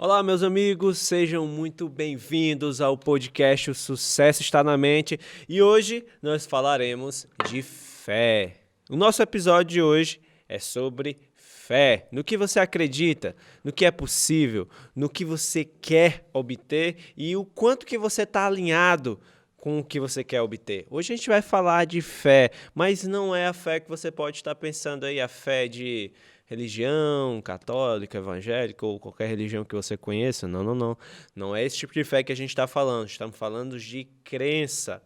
Olá, meus amigos, sejam muito bem-vindos ao podcast O Sucesso Está na Mente e hoje nós falaremos de fé. O nosso episódio de hoje é sobre fé, no que você acredita, no que é possível, no que você quer obter e o quanto que você está alinhado com o que você quer obter. Hoje a gente vai falar de fé, mas não é a fé que você pode estar pensando aí, a fé de religião, católica, evangélica ou qualquer religião que você conheça. Não. Não é esse tipo de fé que a gente está falando. Estamos falando de crença.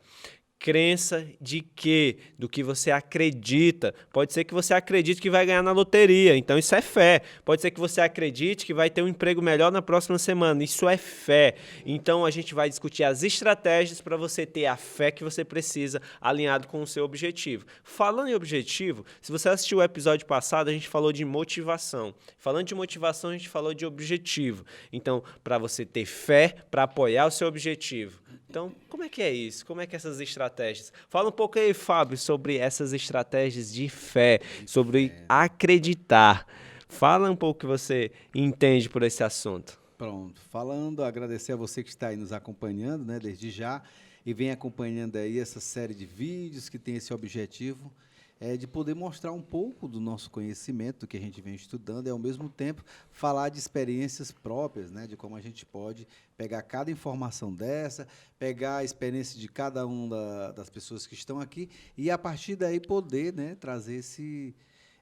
Crença de quê? Do que você acredita. Pode ser que você acredite que vai ganhar na loteria, então isso é fé. Pode ser que você acredite que vai ter um emprego melhor na próxima semana, isso é fé. Então a gente vai discutir as estratégias para você ter a fé que você precisa alinhado com o seu objetivo. Falando em objetivo, se você assistiu o episódio passado, a gente falou de motivação. Falando de motivação, a gente falou de objetivo. Então, para você ter fé, para apoiar o seu objetivo. Então, como é que é isso? Como é que essas estratégias? Fala um pouco aí, Fábio, sobre essas estratégias de fé, sobre acreditar. Fala um pouco o que você entende por esse assunto. Pronto, falando, agradecer a você que está aí nos acompanhando, né, desde já, e vem acompanhando aí essa série de vídeos que tem esse objetivo de poder mostrar um pouco do nosso conhecimento, do que a gente vem estudando, e ao mesmo tempo falar de experiências próprias, né, de como a gente pode pegar cada informação dessa, pegar a experiência de cada uma das pessoas que estão aqui e a partir daí poder, né, trazer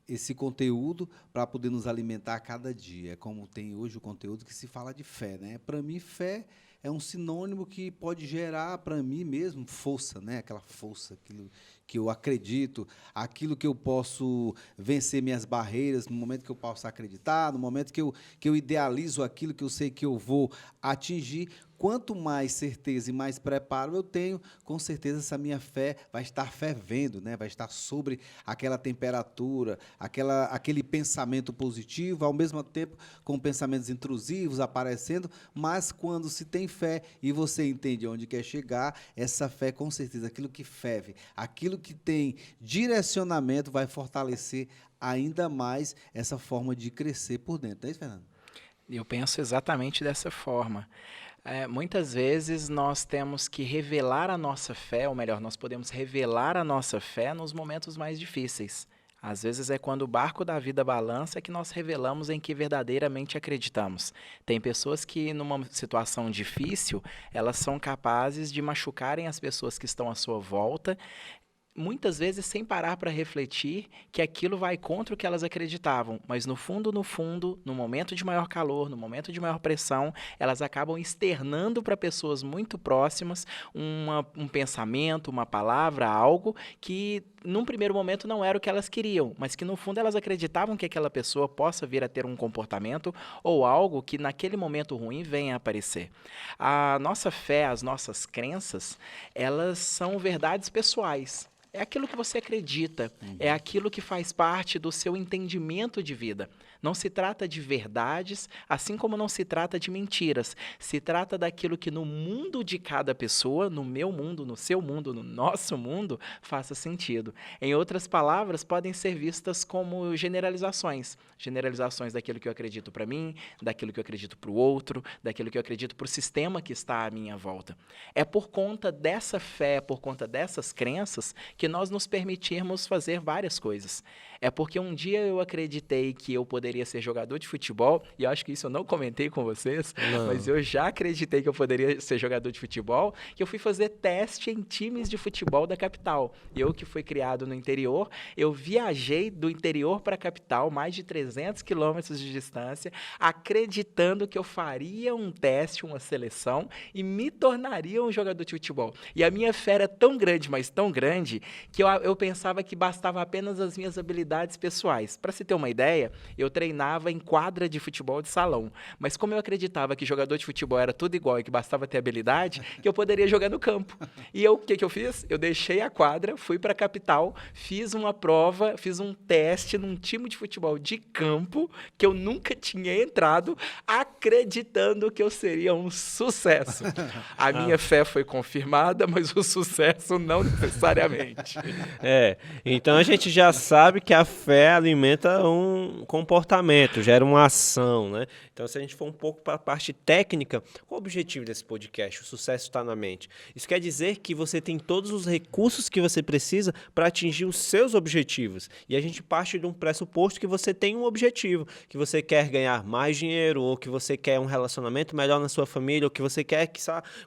esse conteúdo para poder nos alimentar a cada dia. É como tem hoje o conteúdo que se fala de fé, né? Para mim, fé é um sinônimo que pode gerar para mim mesmo força, né? Aquela força, aquilo que eu acredito, aquilo que eu posso vencer minhas barreiras no momento que eu posso acreditar, no momento que eu idealizo aquilo que eu sei que eu vou atingir. Quanto mais certeza e mais preparo eu tenho, com certeza essa minha fé vai estar fervendo, né? Vai estar sobre aquela temperatura, aquele pensamento positivo, ao mesmo tempo com pensamentos intrusivos aparecendo, mas quando se tem fé e você entende onde quer chegar, essa fé, com certeza, aquilo que ferve, aquilo que tem direcionamento vai fortalecer ainda mais essa forma de crescer por dentro. Não é isso, Fernando? Eu penso exatamente dessa forma. Muitas vezes nós temos que revelar a nossa fé, ou melhor, nós podemos revelar a nossa fé nos momentos mais difíceis. Às vezes é quando o barco da vida balança que nós revelamos em que verdadeiramente acreditamos. Tem pessoas que, numa situação difícil, elas são capazes de machucarem as pessoas que estão à sua volta, muitas vezes sem parar para refletir que aquilo vai contra o que elas acreditavam, mas no fundo, no momento de maior calor, no momento de maior pressão, elas acabam externando para pessoas muito próximas um pensamento, uma palavra, algo que num primeiro momento não era o que elas queriam, mas que no fundo elas acreditavam que aquela pessoa possa vir a ter um comportamento ou algo que naquele momento ruim venha a aparecer. A nossa fé, as nossas crenças, elas são verdades pessoais. É aquilo que você acredita, é aquilo que faz parte do seu entendimento de vida. Não se trata de verdades, assim como não se trata de mentiras. Se trata daquilo que no mundo de cada pessoa, no meu mundo, no seu mundo, no nosso mundo, faça sentido. Em outras palavras, podem ser vistas como generalizações. Generalizações daquilo que eu acredito para mim, daquilo que eu acredito para o outro, daquilo que eu acredito para o sistema que está à minha volta. É por conta dessa fé, por conta dessas crenças, que nós nos permitirmos fazer várias coisas. É porque um dia eu acreditei que eu poderia ser jogador de futebol, e eu acho que isso eu não comentei com vocês, mas eu já acreditei que eu poderia ser jogador de futebol, que eu fui fazer teste em times de futebol da capital. Eu que fui criado no interior, eu viajei do interior para a capital, mais de 300 quilômetros de distância, acreditando que eu faria um teste, uma seleção, e me tornaria um jogador de futebol. E a minha fé era tão grande, mas tão grande, que eu pensava que bastava apenas as minhas habilidades pessoais. Para se ter uma ideia, eu treinava em quadra de futebol de salão, mas como eu acreditava que jogador de futebol era tudo igual e que bastava ter habilidade, que eu poderia jogar no campo. E o que eu fiz? Eu deixei a quadra, fui para a capital, fiz uma prova, fiz um teste num time de futebol de campo, que eu nunca tinha entrado, acreditando que eu seria um sucesso. A minha fé foi confirmada, mas o sucesso não necessariamente. Então a gente já sabe que a fé alimenta um comportamento, gera uma ação, né? Então, se a gente for um pouco para a parte técnica, qual o objetivo desse podcast? O sucesso está na mente. Isso quer dizer que você tem todos os recursos que você precisa para atingir os seus objetivos. E a gente parte de um pressuposto que você tem um objetivo, que você quer ganhar mais dinheiro, ou que você quer um relacionamento melhor na sua família, ou que você quer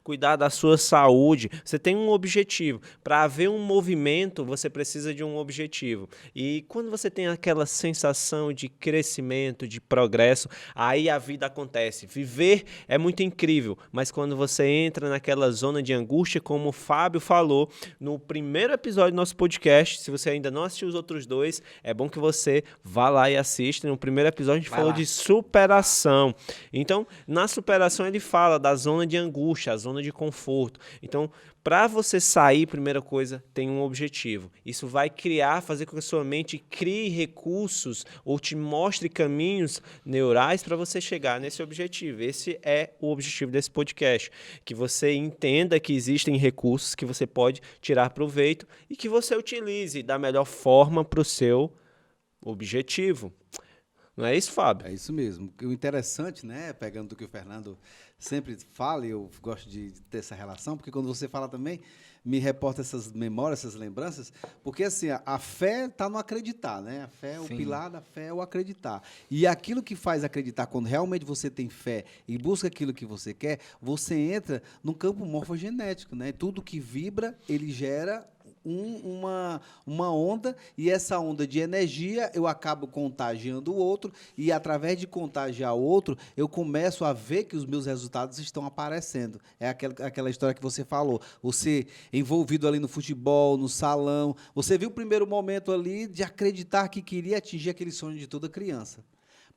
cuidar da sua saúde. Você tem um objetivo. Para haver um movimento, você precisa de um objetivo. E quando você tem aquela sensação de crescimento, de progresso, aí a vida acontece. Viver é muito incrível, mas quando você entra naquela zona de angústia, como o Fábio falou no primeiro episódio do nosso podcast, se você ainda não assistiu os outros dois, é bom que você vá lá e assista. No primeiro episódio a gente falou de superação. Então, na superação ele fala da zona de angústia, a zona de conforto. Então, para você sair, primeira coisa, tem um objetivo. Isso vai fazer com que a sua mente crie recursos ou te mostre caminhos neurais para você chegar nesse objetivo. Esse é o objetivo desse podcast. Que você entenda que existem recursos que você pode tirar proveito e que você utilize da melhor forma para o seu objetivo. Não é isso, Fábio? É isso mesmo. O interessante, né, pegando do que o Fernando sempre fala, e eu gosto de ter essa relação, porque quando você fala também, me reporta essas memórias, essas lembranças, porque assim, a fé está no acreditar, né? A fé, o pilar da fé é o acreditar. E aquilo que faz acreditar, quando realmente você tem fé e busca aquilo que você quer, você entra num campo morfogenético, né? Tudo que vibra, ele gera uma onda, e essa onda de energia eu acabo contagiando o outro, e através de contagiar o outro, eu começo a ver que os meus resultados estão aparecendo. É aquela história que você falou, você envolvido ali no futebol, no salão, você viu o primeiro momento ali de acreditar que queria atingir aquele sonho de toda criança.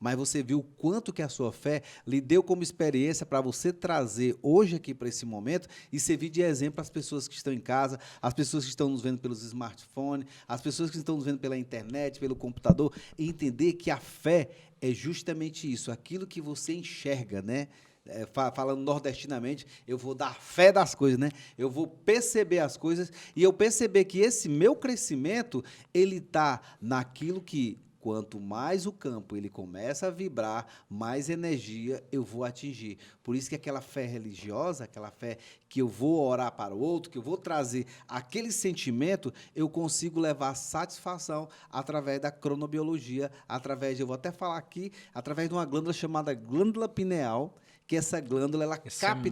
Mas você viu o quanto que a sua fé lhe deu como experiência para você trazer hoje aqui para esse momento e servir de exemplo às pessoas que estão em casa, às pessoas que estão nos vendo pelos smartphones, às pessoas que estão nos vendo pela internet, pelo computador, e entender que a fé é justamente isso, aquilo que você enxerga, né? Falando nordestinamente, eu vou dar fé das coisas, né? Eu vou perceber as coisas e eu perceber que esse meu crescimento, ele está naquilo que, quanto mais o campo ele começa a vibrar, mais energia eu vou atingir. Por isso que aquela fé religiosa, aquela fé que eu vou orar para o outro, que eu vou trazer aquele sentimento, eu consigo levar satisfação através da cronobiologia, eu vou até falar aqui, através de uma glândula chamada glândula pineal, que essa glândula ela capta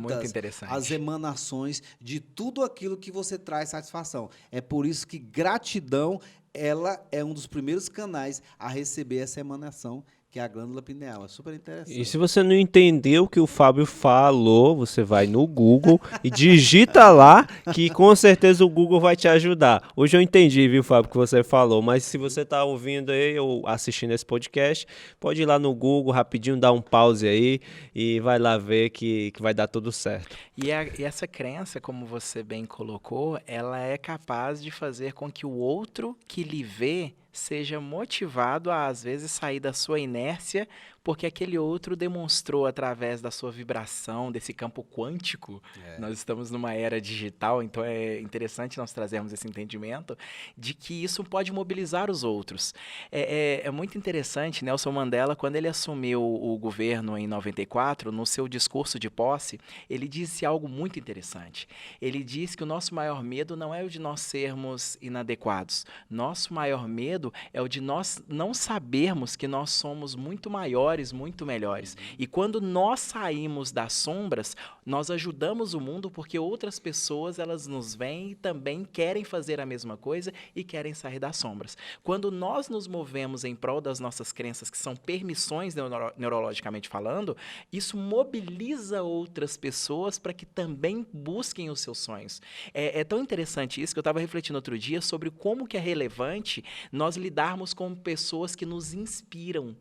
as emanações de tudo aquilo que você traz satisfação. É por isso que gratidão ela é um dos primeiros canais a receber essa emanação, que é a glândula pineal. É super interessante. E se você não entendeu o que o Fábio falou, você vai no Google e digita lá, que com certeza o Google vai te ajudar. Hoje eu entendi, viu, Fábio, o que você falou, mas se você está ouvindo aí ou assistindo esse podcast, pode ir lá no Google rapidinho, dar um pause aí e vai lá ver que vai dar tudo certo. E essa crença, como você bem colocou, ela é capaz de fazer com que o outro que lhe vê seja motivado a, às vezes, sair da sua inércia, porque aquele outro demonstrou através da sua vibração, desse campo quântico. Nós estamos numa era digital, então é interessante nós trazermos esse entendimento de que isso pode mobilizar os outros. É muito interessante, Nelson Mandela, quando ele assumiu o governo em 94, no seu discurso de posse, ele disse algo muito interessante. Ele disse que o nosso maior medo não é o de nós sermos inadequados. Nosso maior medo é o de nós não sabermos que nós somos muito maiores, muito melhores. E quando nós saímos das sombras, nós ajudamos o mundo porque outras pessoas, elas nos veem e também querem fazer a mesma coisa e querem sair das sombras. Quando nós nos movemos em prol das nossas crenças, que são permissões neurologicamente falando, isso mobiliza outras pessoas para que também busquem os seus sonhos. É tão interessante isso que eu estava refletindo outro dia sobre como que é relevante nós lidarmos com pessoas que nos inspiram.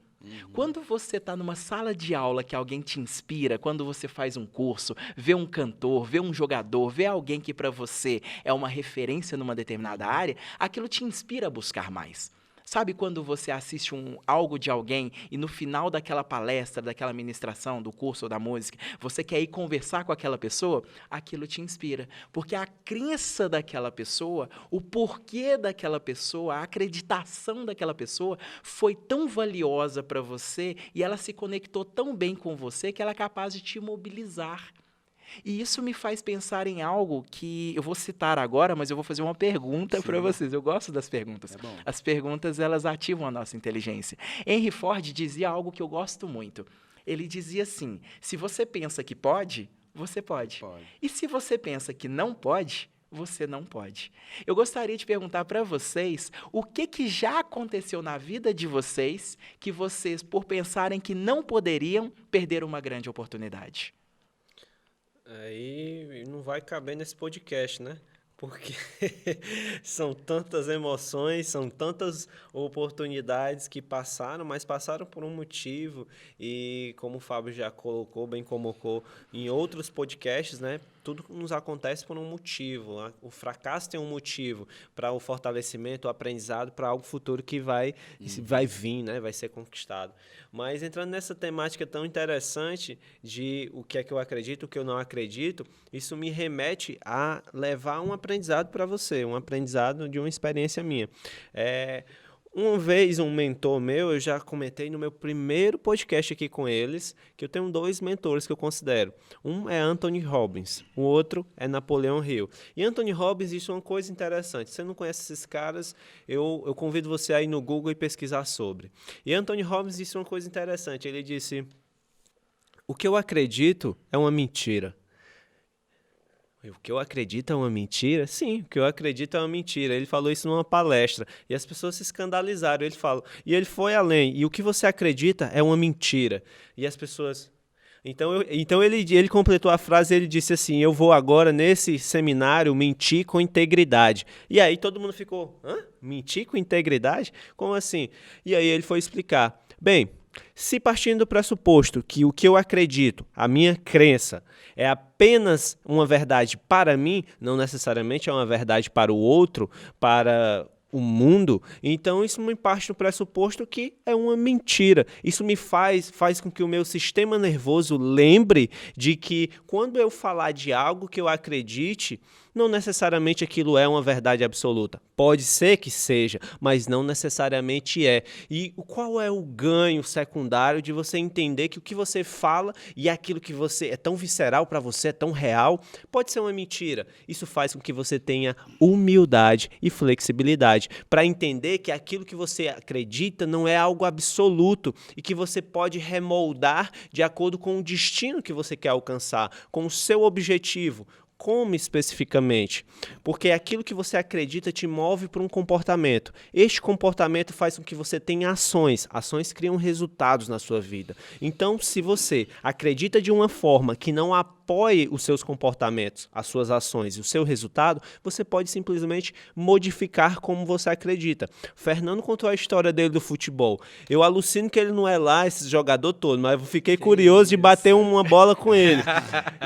Quando você está numa sala de aula que alguém te inspira, quando você faz um curso, vê um cantor, vê um jogador, vê alguém que para você é uma referência numa determinada área, aquilo te inspira a buscar mais. Sabe quando você assiste algo de alguém e no final daquela palestra, daquela ministração, do curso ou da música, você quer ir conversar com aquela pessoa? Aquilo te inspira. Porque a crença daquela pessoa, o porquê daquela pessoa, a acreditação daquela pessoa foi tão valiosa para você e ela se conectou tão bem com você que ela é capaz de te mobilizar. E isso me faz pensar em algo que eu vou citar agora, mas eu vou fazer uma pergunta para vocês. Eu gosto das perguntas. É bom. As perguntas, elas ativam a nossa inteligência. Henry Ford dizia algo que eu gosto muito. Ele dizia assim, se você pensa que pode, você pode. E se você pensa que não pode, você não pode. Eu gostaria de perguntar para vocês o que já aconteceu na vida de vocês que vocês, por pensarem que não poderiam, perderam uma grande oportunidade. Aí não vai caber nesse podcast, né? Porque são tantas emoções, são tantas oportunidades que passaram, mas passaram por um motivo. E como o Fábio já colocou, bem colocou em outros podcasts, né? Tudo nos acontece por um motivo. O fracasso tem um motivo para o fortalecimento, o aprendizado, para algo futuro que vai vir, né? Vai ser conquistado. Mas entrando nessa temática tão interessante de o que é que eu acredito, o que eu não acredito, isso me remete a levar um aprendizado para você, um aprendizado de uma experiência minha. Uma vez um mentor meu, eu já comentei no meu primeiro podcast aqui com eles, que eu tenho 2 mentores que eu considero. Um é Anthony Robbins, o outro é Napoleão Hill. E Anthony Robbins, isso é uma coisa interessante. Se você não conhece esses caras, eu convido você a ir no Google e pesquisar sobre. E Anthony Robbins disse uma coisa interessante. Ele disse, o que eu acredito é uma mentira. O que eu acredito é uma mentira? Sim, o que eu acredito é uma mentira. Ele falou isso numa palestra e as pessoas se escandalizaram. E ele foi além. E o que você acredita é uma mentira. E as pessoas... Então ele completou a frase e ele disse assim, eu vou agora nesse seminário mentir com integridade. E aí todo mundo ficou, hã? Mentir com integridade? Como assim? E aí ele foi explicar. Bem, se partindo do pressuposto que o que eu acredito, a minha crença, é apenas uma verdade para mim, não necessariamente é uma verdade para o outro, para o mundo, então isso me parte do pressuposto que é uma mentira. Isso me faz com que o meu sistema nervoso lembre de que quando eu falar de algo que eu acredite, não necessariamente aquilo é uma verdade absoluta. Pode ser que seja, mas não necessariamente é. E qual é o ganho secundário de você entender que o que você fala e aquilo que você é tão visceral para você, é tão real, pode ser uma mentira? Isso faz com que você tenha humildade e flexibilidade para entender que aquilo que você acredita não é algo absoluto e que você pode remoldar de acordo com o destino que você quer alcançar, com o seu objetivo. Como especificamente? Porque aquilo que você acredita te move para um comportamento. Este comportamento faz com que você tenha ações. Ações criam resultados na sua vida. Então, se você acredita de uma forma que não apoie os seus comportamentos, as suas ações e o seu resultado, você pode simplesmente modificar como você acredita. Fernando contou a história dele do futebol. Eu alucino que ele não é lá esse jogador todo, mas eu fiquei curioso de bater uma bola com ele.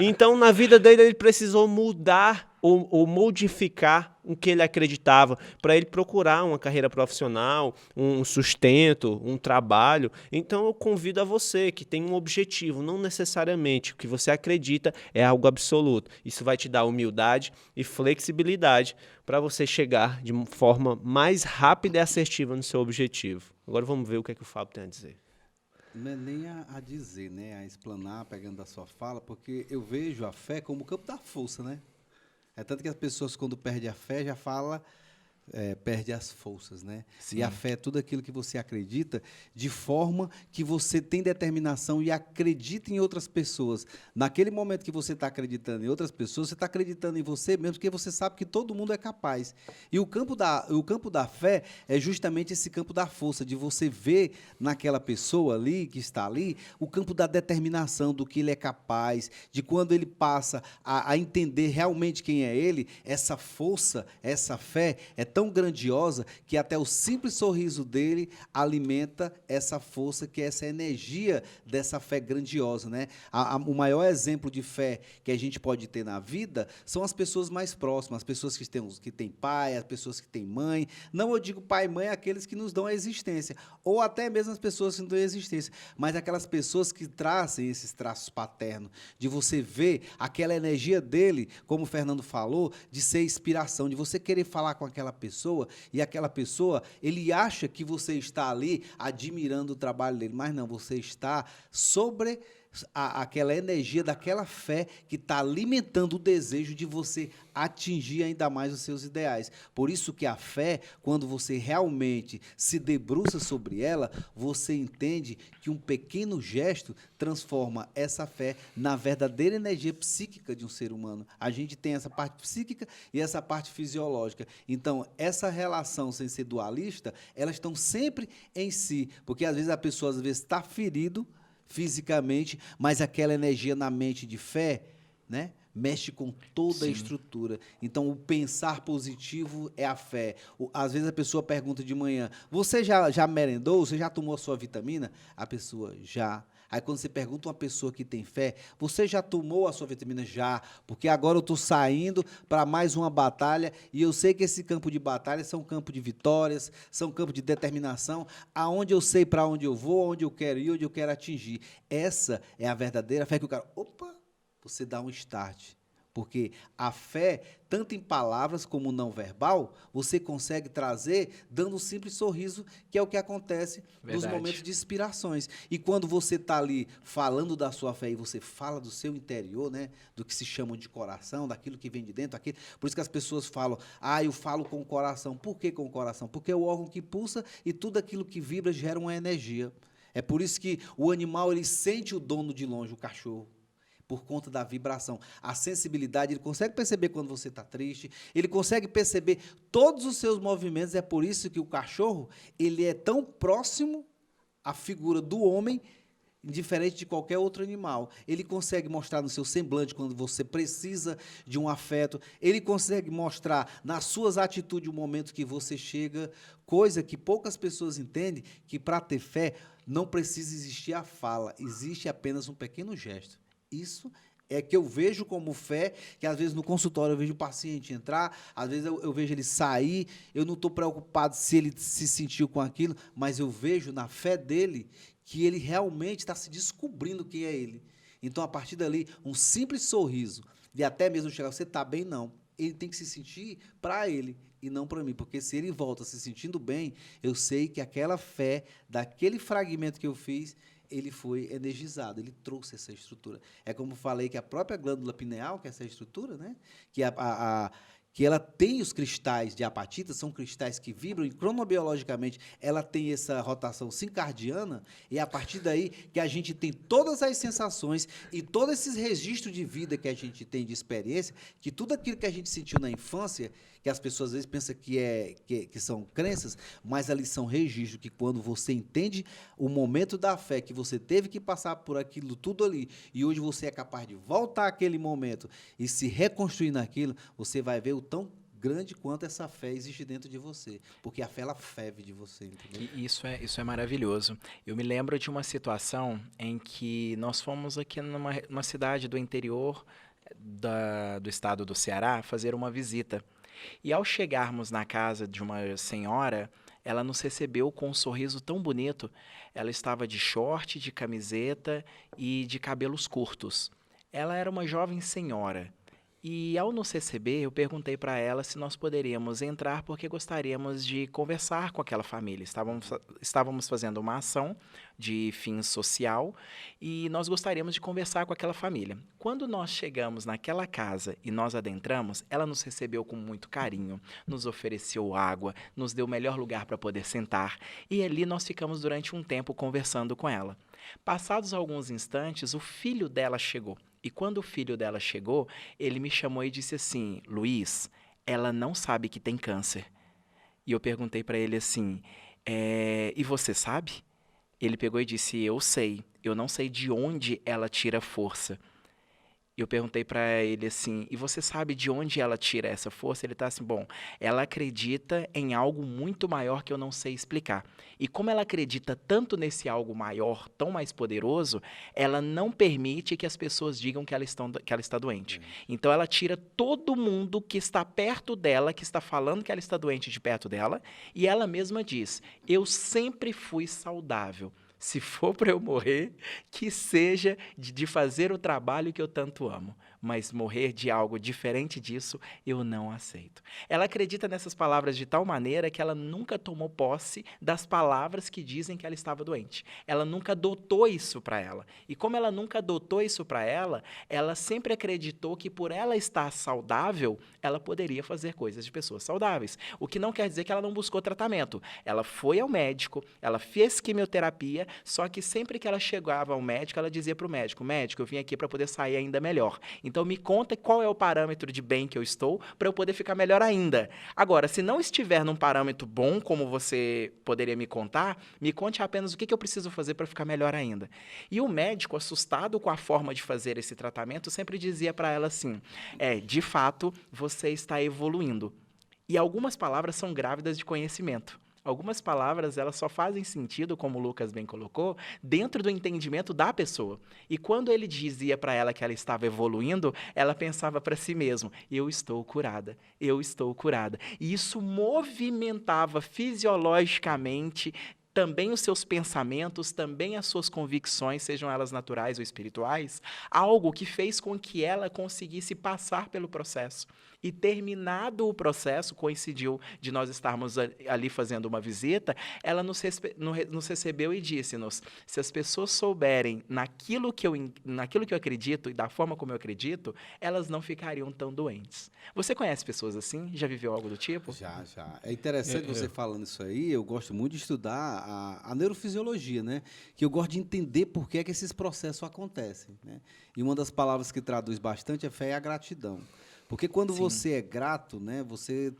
Então, na vida dele, ele precisou mudar ou modificar o que ele acreditava para ele procurar uma carreira profissional, um sustento, um trabalho. Então eu convido a você que tem um objetivo, não necessariamente o que você acredita é algo absoluto. Isso vai te dar humildade e flexibilidade para você chegar de uma forma mais rápida e assertiva no seu objetivo. Agora vamos ver o que é que o Fábio tem a dizer. Não é nem a dizer, né? A explanar, pegando da sua fala, porque eu vejo a fé como o campo da força, né? É tanto que as pessoas, quando perdem a fé, já falam, perde as forças, né? Sim. E a fé é tudo aquilo que você acredita, de forma que você tem determinação e acredita em outras pessoas. Naquele momento que você está acreditando em outras pessoas, você está acreditando em você mesmo, porque você sabe que todo mundo é capaz. E o campo da fé é justamente esse campo da força, de você ver naquela pessoa ali, que está ali, o campo da determinação, do que ele é capaz, de quando ele passa a entender realmente quem é ele, essa força, essa fé, é tão grandiosa que até o simples sorriso dele alimenta essa força, que é essa energia dessa fé grandiosa, né? O maior exemplo de fé que a gente pode ter na vida são as pessoas mais próximas, as pessoas que têm pai, as pessoas que têm mãe. Não eu digo pai e mãe, aqueles que nos dão a existência, ou até mesmo as pessoas que não dão a existência, mas aquelas pessoas que trazem esses traços paternos, de você ver aquela energia dele, como o Fernando falou, de ser inspiração, de você querer falar com aquela pessoa, e aquela pessoa, ele acha que você está ali admirando o trabalho dele, mas não, você está sobre aquela energia daquela fé que está alimentando o desejo de você atingir ainda mais os seus ideais. Por isso que a fé, quando você realmente se debruça sobre ela, você entende que um pequeno gesto transforma essa fé na verdadeira energia psíquica de um ser humano. A gente tem essa parte psíquica e essa parte fisiológica. Então, essa relação, sem ser dualista, elas estão sempre em si, porque às vezes a pessoa está ferido fisicamente, mas aquela energia na mente de fé, né, mexe com toda a estrutura. Então, o pensar positivo é a fé. Às vezes a pessoa pergunta de manhã, você já merendou? Você já tomou a sua vitamina? A pessoa, já. Aí quando você pergunta uma pessoa que tem fé, você já tomou a sua vitamina? Já, porque agora eu estou saindo para mais uma batalha e eu sei que esse campo de batalha são campo de vitórias, são campo de determinação, aonde eu sei para onde eu vou, onde eu quero ir, onde eu quero atingir. Essa é a verdadeira fé que o cara, você dá um start. Porque a fé, tanto em palavras como não verbal, você consegue trazer dando um simples sorriso, que é o que acontece nos momentos de inspirações. E quando você está ali falando da sua fé e você fala do seu interior, né, do que se chama de coração, daquilo que vem de dentro, por isso que as pessoas falam, eu falo com o coração. Por que com o coração? Porque é o órgão que pulsa e tudo aquilo que vibra gera uma energia. É por isso que o animal ele sente o dono de longe, o cachorro, por conta da vibração. A sensibilidade, ele consegue perceber quando você está triste, ele consegue perceber todos os seus movimentos, é por isso que o cachorro, ele é tão próximo à figura do homem, diferente de qualquer outro animal. Ele consegue mostrar no seu semblante quando você precisa de um afeto, ele consegue mostrar nas suas atitudes o momento que você chega, coisa que poucas pessoas entendem, que para ter fé não precisa existir a fala, existe apenas um pequeno gesto. Isso é que eu vejo como fé, que às vezes no consultório eu vejo o paciente entrar, às vezes eu vejo ele sair, eu não estou preocupado se ele se sentiu com aquilo, mas eu vejo na fé dele que ele realmente está se descobrindo quem é ele. Então, a partir dali, um simples sorriso, e até mesmo chegar, você está bem? Não. Ele tem que se sentir para ele e não para mim, porque se ele volta se sentindo bem, eu sei que aquela fé, daquele fragmento que eu fiz, ele foi energizado, ele trouxe essa estrutura. É como falei que a própria glândula pineal, que é essa estrutura, né, que ela tem os cristais de apatita, são cristais que vibram, e cronobiologicamente ela tem essa rotação circadiana, e é a partir daí que a gente tem todas as sensações e todos esses registros de vida que a gente tem de experiência, que tudo aquilo que a gente sentiu na infância, que as pessoas às vezes pensam que são crenças, mas ali são registros que quando você entende o momento da fé, que você teve que passar por aquilo tudo ali, e hoje você é capaz de voltar àquele momento e se reconstruir naquilo, você vai ver o tão grande quanto essa fé existe dentro de você, porque a fé ela ferve de você, entendeu? E isso é maravilhoso. Eu me lembro de uma situação em que nós fomos aqui numa cidade do interior do estado do Ceará fazer uma visita. E ao chegarmos na casa de uma senhora, ela nos recebeu com um sorriso tão bonito. Ela estava de short, de camiseta e de cabelos curtos. Ela era uma jovem senhora. E ao nos receber, eu perguntei para ela se nós poderíamos entrar porque gostaríamos de conversar com aquela família. Estávamos fazendo uma ação de fim social e nós gostaríamos de conversar com aquela família. Quando nós chegamos naquela casa e nós adentramos, ela nos recebeu com muito carinho, nos ofereceu água, nos deu o melhor lugar para poder sentar e ali nós ficamos durante um tempo conversando com ela. Passados alguns instantes, o filho dela chegou. E quando o filho dela chegou, ele me chamou e disse assim, Luiz, ela não sabe que tem câncer. E eu perguntei para ele assim, e você sabe? Ele pegou e disse, eu sei, eu não sei de onde ela tira força. Eu perguntei para ele assim, e você sabe de onde ela tira essa força? Ele tá assim, bom, ela acredita em algo muito maior que eu não sei explicar. E como ela acredita tanto nesse algo maior, tão mais poderoso, ela não permite que as pessoas digam que que ela está doente. Então ela tira todo mundo que está perto dela, que está falando que ela está doente de perto dela, e ela mesma diz, eu sempre fui saudável. Se for para eu morrer, que seja de fazer o trabalho que eu tanto amo. Mas morrer de algo diferente disso, eu não aceito. Ela acredita nessas palavras de tal maneira que ela nunca tomou posse das palavras que dizem que ela estava doente. Ela nunca adotou isso para ela. E como ela nunca adotou isso para ela sempre acreditou que por ela estar saudável, ela poderia fazer coisas de pessoas saudáveis. O que não quer dizer que ela não buscou tratamento. Ela foi ao médico, ela fez quimioterapia, só que sempre que ela chegava ao médico, ela dizia para o médico, eu vim aqui para poder sair ainda melhor. Então me conta qual é o parâmetro de bem que eu estou para eu poder ficar melhor ainda. Agora, se não estiver num parâmetro bom, como você poderia me contar, me conte apenas o que eu preciso fazer para ficar melhor ainda. E o médico, assustado com a forma de fazer esse tratamento, sempre dizia para ela assim, de fato, você está evoluindo. E algumas palavras são grávidas de conhecimento. Algumas palavras, elas só fazem sentido, como o Lucas bem colocou, dentro do entendimento da pessoa. E quando ele dizia para ela que ela estava evoluindo, ela pensava para si mesma, eu estou curada, eu estou curada. E isso movimentava fisiologicamente também os seus pensamentos, também as suas convicções, sejam elas naturais ou espirituais, algo que fez com que ela conseguisse passar pelo processo. E terminado o processo, coincidiu de nós estarmos ali fazendo uma visita, ela nos recebeu e disse-nos, se as pessoas souberem naquilo que eu acredito e da forma como eu acredito, elas não ficariam tão doentes. Você conhece pessoas assim? Já viveu algo do tipo? Já. É interessante você falando isso aí, eu gosto muito de estudar a neurofisiologia, né? Que eu gosto de entender por que é que esses processos acontecem, né? E uma das palavras que traduz bastante é fé e a gratidão. Porque quando você é grato, né, você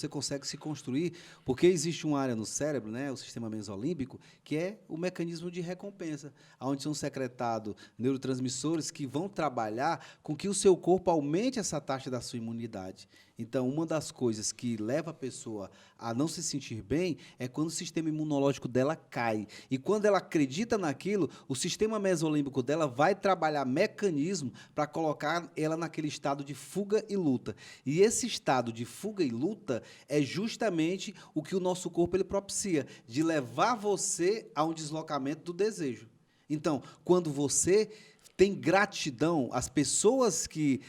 consegue se construir, porque existe uma área no cérebro, né, o sistema mesolímbico, que é o mecanismo de recompensa, onde são secretados neurotransmissores que vão trabalhar com que o seu corpo aumente essa taxa da sua imunidade. Então, uma das coisas que leva a pessoa a não se sentir bem é quando o sistema imunológico dela cai. E quando ela acredita naquilo, o sistema mesolímbico dela vai trabalhar mecanismo para colocar ela naquele estado de fuga e luta. E esse estado de fuga e luta é justamente o que o nosso corpo ele propicia, de levar você a um deslocamento do desejo. Então, quando você tem gratidão, as pessoas que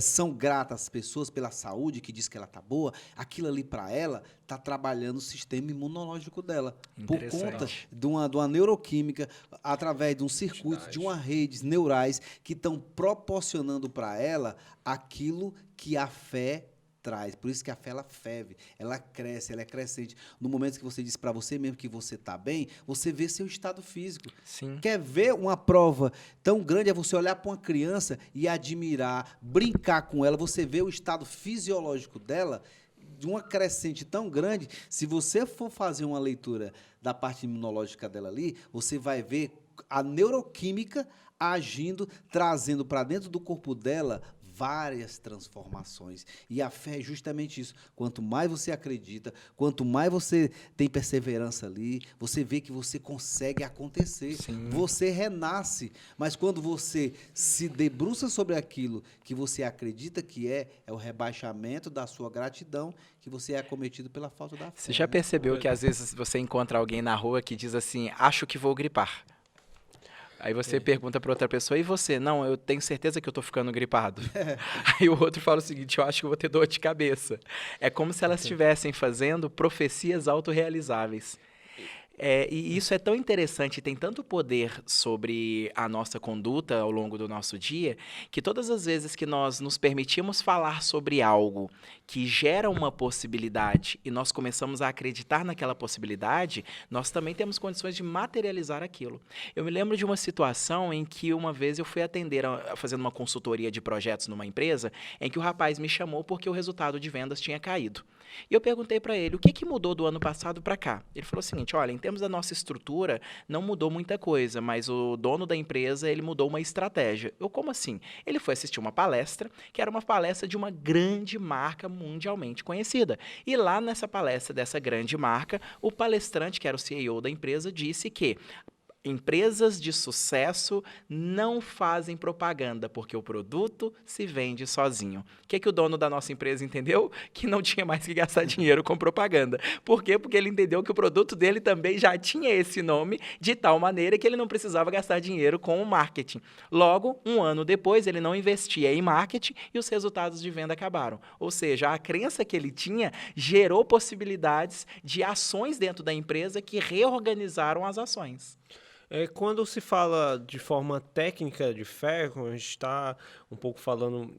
são gratas às pessoas pela saúde, que diz que ela está boa, aquilo ali para ela está trabalhando o sistema imunológico dela. Por conta de uma neuroquímica, através de um circuito, de uma rede neurais que estão proporcionando para ela aquilo que a fé traz. Por isso que a fé, ela ferve, ela cresce, ela é crescente. No momento que você diz para você mesmo que você está bem, você vê seu estado físico. Sim. Quer ver uma prova tão grande? É você olhar para uma criança e admirar, brincar com ela, você vê o estado fisiológico dela de uma crescente tão grande. Se você for fazer uma leitura da parte imunológica dela ali, você vai ver a neuroquímica agindo, trazendo para dentro do corpo dela várias transformações. E a fé é justamente isso. Quanto mais você acredita, quanto mais você tem perseverança ali, você vê que você consegue acontecer. Sim. Você renasce. Mas quando você se debruça sobre aquilo que você acredita que é o rebaixamento da sua gratidão, que você é acometido pela falta da fé. Você já percebeu que às vezes você encontra alguém na rua que diz assim, acho que vou gripar. Aí você pergunta para outra pessoa, e você? Não, eu tenho certeza que eu estou ficando gripado. Aí o outro fala o seguinte, eu acho que vou ter dor de cabeça. É como se elas estivessem fazendo profecias autorrealizáveis. E isso é tão interessante, tem tanto poder sobre a nossa conduta ao longo do nosso dia, que todas as vezes que nós nos permitimos falar sobre algo que gera uma possibilidade e nós começamos a acreditar naquela possibilidade, nós também temos condições de materializar aquilo. Eu me lembro de uma situação em que uma vez eu fui atender, fazendo uma consultoria de projetos numa empresa, em que o rapaz me chamou porque o resultado de vendas tinha caído. E eu perguntei para ele, o que mudou do ano passado para cá? Ele falou o seguinte, olha, em termos da nossa estrutura, não mudou muita coisa, mas o dono da empresa, ele mudou uma estratégia. Como assim? Ele foi assistir uma palestra, que era uma palestra de uma grande marca mundialmente conhecida. E lá nessa palestra dessa grande marca, o palestrante, que era o CEO da empresa, disse que empresas de sucesso não fazem propaganda, porque o produto se vende sozinho. O que o dono da nossa empresa entendeu? Que não tinha mais que gastar dinheiro com propaganda. Por quê? Porque ele entendeu que o produto dele também já tinha esse nome, de tal maneira que ele não precisava gastar dinheiro com o marketing. Logo, um ano depois, ele não investia em marketing e os resultados de venda acabaram. Ou seja, a crença que ele tinha gerou possibilidades de ações dentro da empresa que reorganizaram as ações. Quando se fala de forma técnica de fé, quando a gente está um pouco falando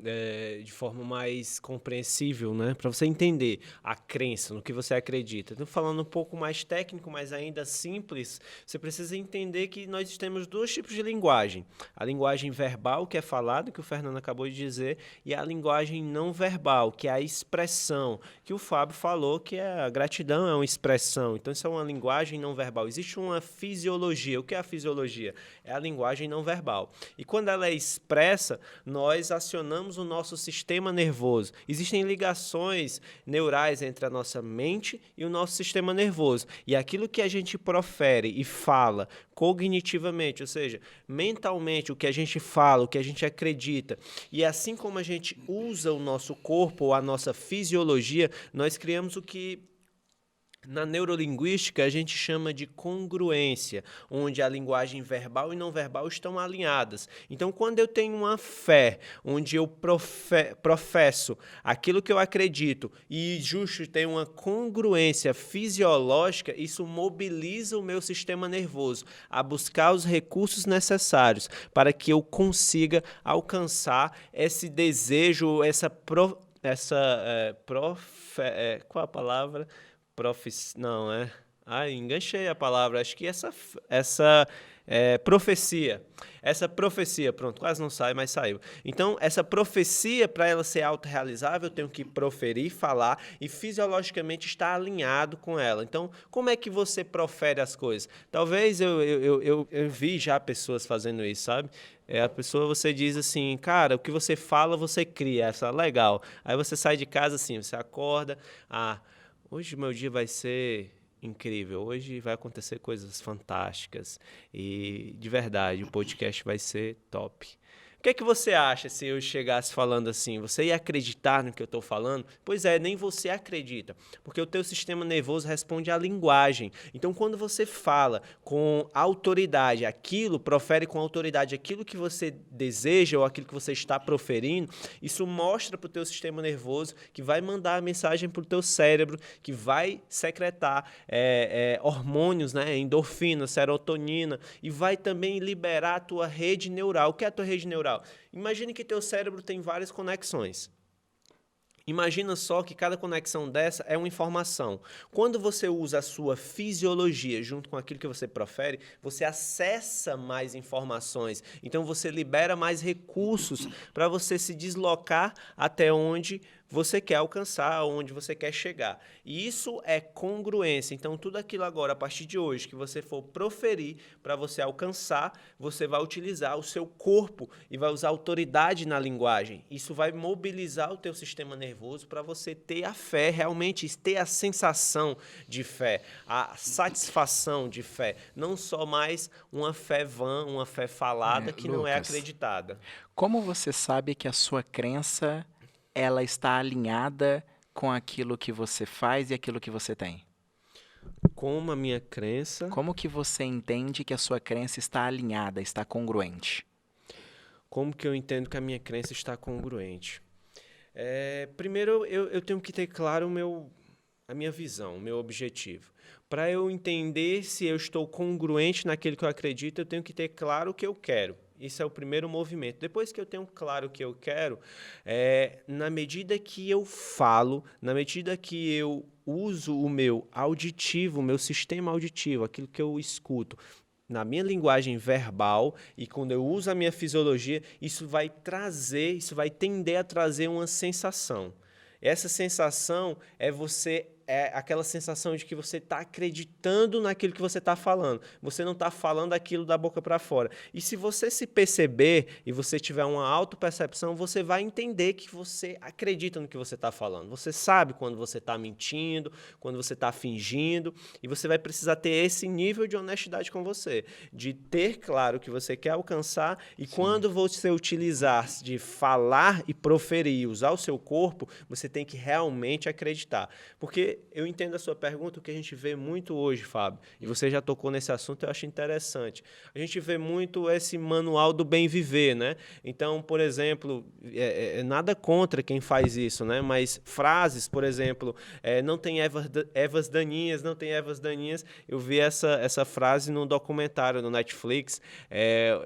de forma mais compreensível, né? Para você entender a crença, no que você acredita. Então, falando um pouco mais técnico, mas ainda simples, você precisa entender que nós temos dois tipos de linguagem. A linguagem verbal, que é falado, que o Fernando acabou de dizer, e a linguagem não verbal, que é a expressão, que o Fábio falou, que a gratidão é uma expressão. Então, isso é uma linguagem não verbal. Existe uma fisiologia. O que é a fisiologia? É a linguagem não verbal. E quando ela é expressa, nós acionamos o nosso sistema nervoso. Existem ligações neurais entre a nossa mente e o nosso sistema nervoso. E aquilo que a gente profere e fala cognitivamente, ou seja, mentalmente, o que a gente fala, o que a gente acredita, e assim como a gente usa o nosso corpo ou a nossa fisiologia, nós criamos o que na neurolinguística a gente chama de congruência, onde a linguagem verbal e não verbal estão alinhadas. Então, quando eu tenho uma fé, onde eu professo aquilo que eu acredito e justo tem uma congruência fisiológica, isso mobiliza o meu sistema nervoso a buscar os recursos necessários para que eu consiga alcançar esse desejo, qual a palavra? Não, é? Enganchei a palavra. Acho que profecia. Essa profecia, pronto, quase não sai, mas saiu. Então, essa profecia, para ela ser autorrealizável, eu tenho que proferir, falar e fisiologicamente estar alinhado com ela. Então, como é que você profere as coisas? Talvez eu vi já pessoas fazendo isso, sabe? A pessoa, você diz assim, cara, o que você fala, você cria. Essa legal. Aí você sai de casa assim, você acorda, hoje meu dia vai ser incrível, hoje vai acontecer coisas fantásticas e, de verdade, o podcast vai ser top. O que é que você acha se eu chegasse falando assim? Você ia acreditar no que eu estou falando? Pois é, nem você acredita, porque o teu sistema nervoso responde à linguagem. Então, quando você fala com autoridade, profere com autoridade aquilo que você deseja ou aquilo que você está proferindo, isso mostra para o teu sistema nervoso que vai mandar a mensagem para o teu cérebro, que vai secretar hormônios, né, endorfina, serotonina, e vai também liberar a tua rede neural. O que é a tua rede neural? Imagine que teu cérebro tem várias conexões. Imagina só que cada conexão dessa é uma informação. Quando você usa a sua fisiologia junto com aquilo que você profere, você acessa mais informações. Então, você libera mais recursos para você se deslocar até onde você quer alcançar, onde você quer chegar. E isso é congruência. Então, tudo aquilo agora, a partir de hoje, que você for proferir para você alcançar, você vai utilizar o seu corpo e vai usar autoridade na linguagem. Isso vai mobilizar o teu sistema nervoso para você ter a fé, realmente ter a sensação de fé, a satisfação de fé. Não só mais uma fé vã, uma fé falada que Lucas, não é acreditada. Como você sabe que a sua crença ela está alinhada com aquilo que você faz e aquilo que você tem? Como a minha crença... Como que você entende que a sua crença está alinhada, está congruente? Como que eu entendo que a minha crença está congruente? Primeiro, eu tenho que ter claro a minha visão, o meu objetivo. Para eu entender se eu estou congruente naquilo que eu acredito, eu tenho que ter claro o que eu quero. Isso é o primeiro movimento. Depois que eu tenho claro o que eu quero, na medida que eu falo, na medida que eu uso o meu auditivo, o meu sistema auditivo, aquilo que eu escuto, na minha linguagem verbal, e quando eu uso a minha fisiologia, isso vai tender a trazer uma sensação. Essa sensação é você é aquela sensação de que você está acreditando naquilo que você está falando. Você não está falando aquilo da boca para fora. E se você se perceber e você tiver uma autopercepção, você vai entender que você acredita no que você está falando. Você sabe quando você está mentindo, quando você está fingindo, e você vai precisar ter esse nível de honestidade com você, de ter claro o que você quer alcançar, e quando você utilizar de falar e proferir, usar o seu corpo, você tem que realmente acreditar. Porque eu entendo a sua pergunta, o que a gente vê muito hoje, Fábio, e você já tocou nesse assunto, eu acho interessante. A gente vê muito esse manual do bem viver, né? Então, por exemplo, nada contra quem faz isso, né? Mas frases, por exemplo, não tem ervas daninhas, não tem ervas daninhas. Eu vi essa frase num documentário no Netflix.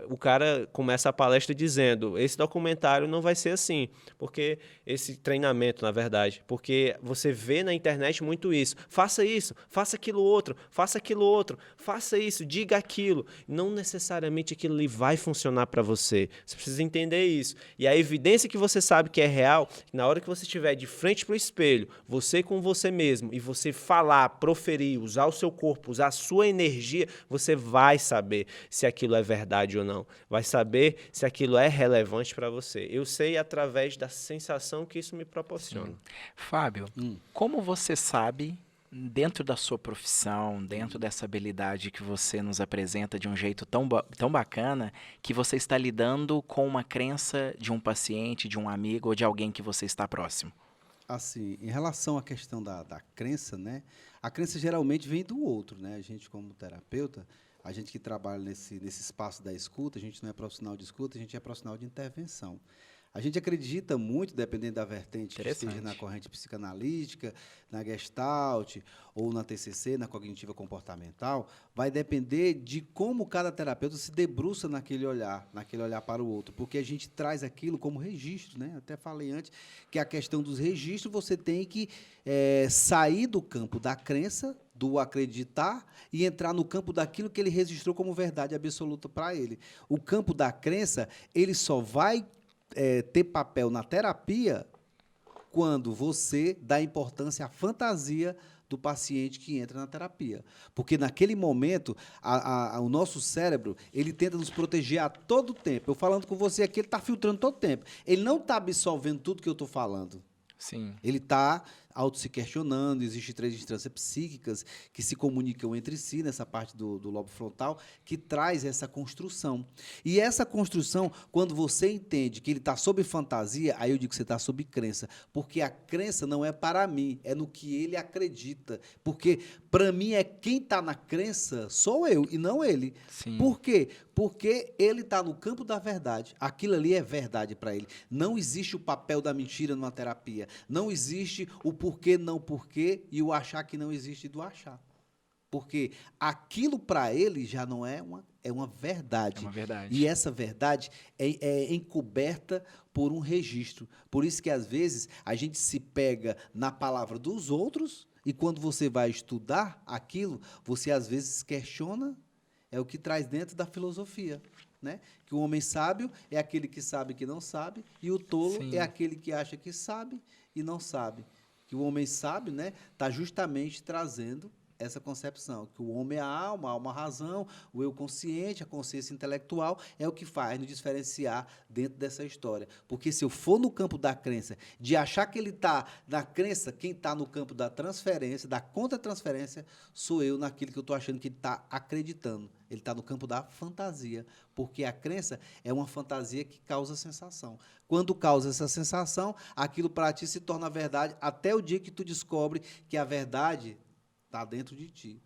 O cara começa a palestra dizendo, esse documentário não vai ser assim, porque esse treinamento, na verdade, porque você vê na internet muito isso. Faça isso, faça aquilo outro, faça aquilo outro, faça isso, diga aquilo. Não necessariamente aquilo ali vai funcionar para você. Você precisa entender isso. E a evidência que você sabe que é real, na hora que você estiver de frente para o espelho, você com você mesmo, e você falar, proferir, usar o seu corpo, usar a sua energia, você vai saber se aquilo é verdade ou não. Vai saber se aquilo é relevante para você. Eu sei através da sensação que isso me proporciona. Fábio, como você sabe, dentro da sua profissão, dentro dessa habilidade que você nos apresenta de um jeito tão bacana, que você está lidando com uma crença de um paciente, de um amigo ou de alguém que você está próximo? Assim, em relação à questão da crença, né? A crença geralmente vem do outro, né? A gente, como terapeuta, a gente que trabalha nesse espaço da escuta, a gente não é profissional de escuta, a gente é profissional de intervenção. A gente acredita muito, dependendo da vertente que esteja na corrente psicanalítica, na Gestalt, ou na TCC, na cognitiva comportamental, vai depender de como cada terapeuta se debruça naquele olhar para o outro, porque a gente traz aquilo como registro, né? Até falei antes que a questão dos registros, você tem que sair do campo da crença, do acreditar, e entrar no campo daquilo que ele registrou como verdade absoluta para ele. O campo da crença, ele só vai ter papel na terapia quando você dá importância à fantasia do paciente que entra na terapia. Porque, naquele momento, o nosso cérebro, ele tenta nos proteger a todo tempo. Eu falando com você aqui, ele está filtrando todo tempo. Ele não está absorvendo tudo que eu estou falando. Sim. Ele está se questionando. Existem 3 instâncias psíquicas que se comunicam entre si, nessa parte do lobo frontal, que traz essa construção. E essa construção, quando você entende que ele está sob fantasia, aí eu digo que você está sob crença. Porque a crença não é para mim, é no que ele acredita. Porque, para mim, quem está na crença sou eu e não ele. Sim. Por quê? Porque ele está no campo da verdade. Aquilo ali é verdade para ele. Não existe o papel da mentira numa terapia. Não existe o porquê, não porquê, e o achar que não existe do achar. Porque aquilo para ele já não é uma verdade. É uma verdade. E essa verdade é encoberta por um registro. Por isso que, às vezes, a gente se pega na palavra dos outros, e quando você vai estudar aquilo, você, às vezes, questiona. É o que traz dentro da filosofia, né? Que o homem sábio é aquele que sabe que não sabe, e o tolo Sim. é aquele que acha que sabe e não sabe. Que o homem sábio, né, está justamente trazendo essa concepção, que o homem é a alma razão, o eu consciente, a consciência intelectual, é o que faz nos diferenciar dentro dessa história. Porque se eu for no campo da crença, de achar que ele está na crença, quem está no campo da transferência, da contra-transferência, sou eu naquilo que eu estou achando que ele está acreditando. Ele está no campo da fantasia, porque a crença é uma fantasia que causa sensação. Quando causa essa sensação, aquilo para ti se torna verdade, até o dia que tu descobre que a verdade está dentro de ti.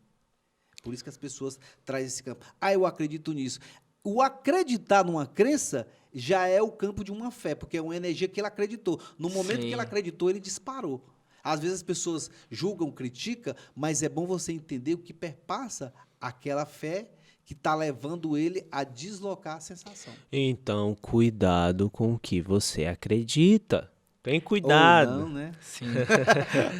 Por isso que as pessoas trazem esse campo. Eu acredito nisso. O acreditar numa crença já é o campo de uma fé, porque é uma energia que ele acreditou. No momento que ele acreditou, ele disparou. Às vezes as pessoas julgam, criticam, mas é bom você entender o que perpassa aquela fé que está levando ele a deslocar a sensação. Então, cuidado com o que você acredita. Tem cuidado. Ou não, né? Sim.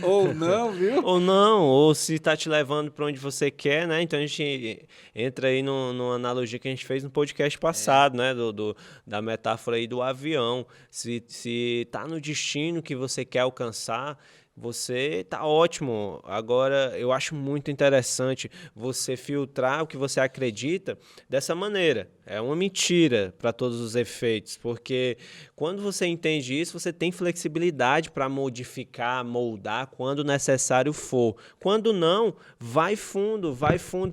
Ou não, viu? Ou não, ou se está te levando para onde você quer, né? Então a gente entra aí numa analogia que a gente fez no podcast passado, né? Da metáfora aí do avião. Se tá no destino que você quer alcançar, você tá ótimo. Agora, eu acho muito interessante você filtrar o que você acredita dessa maneira. É uma mentira para todos os efeitos, porque quando você entende isso, você tem flexibilidade para modificar, moldar quando necessário for. Quando não, vai fundo,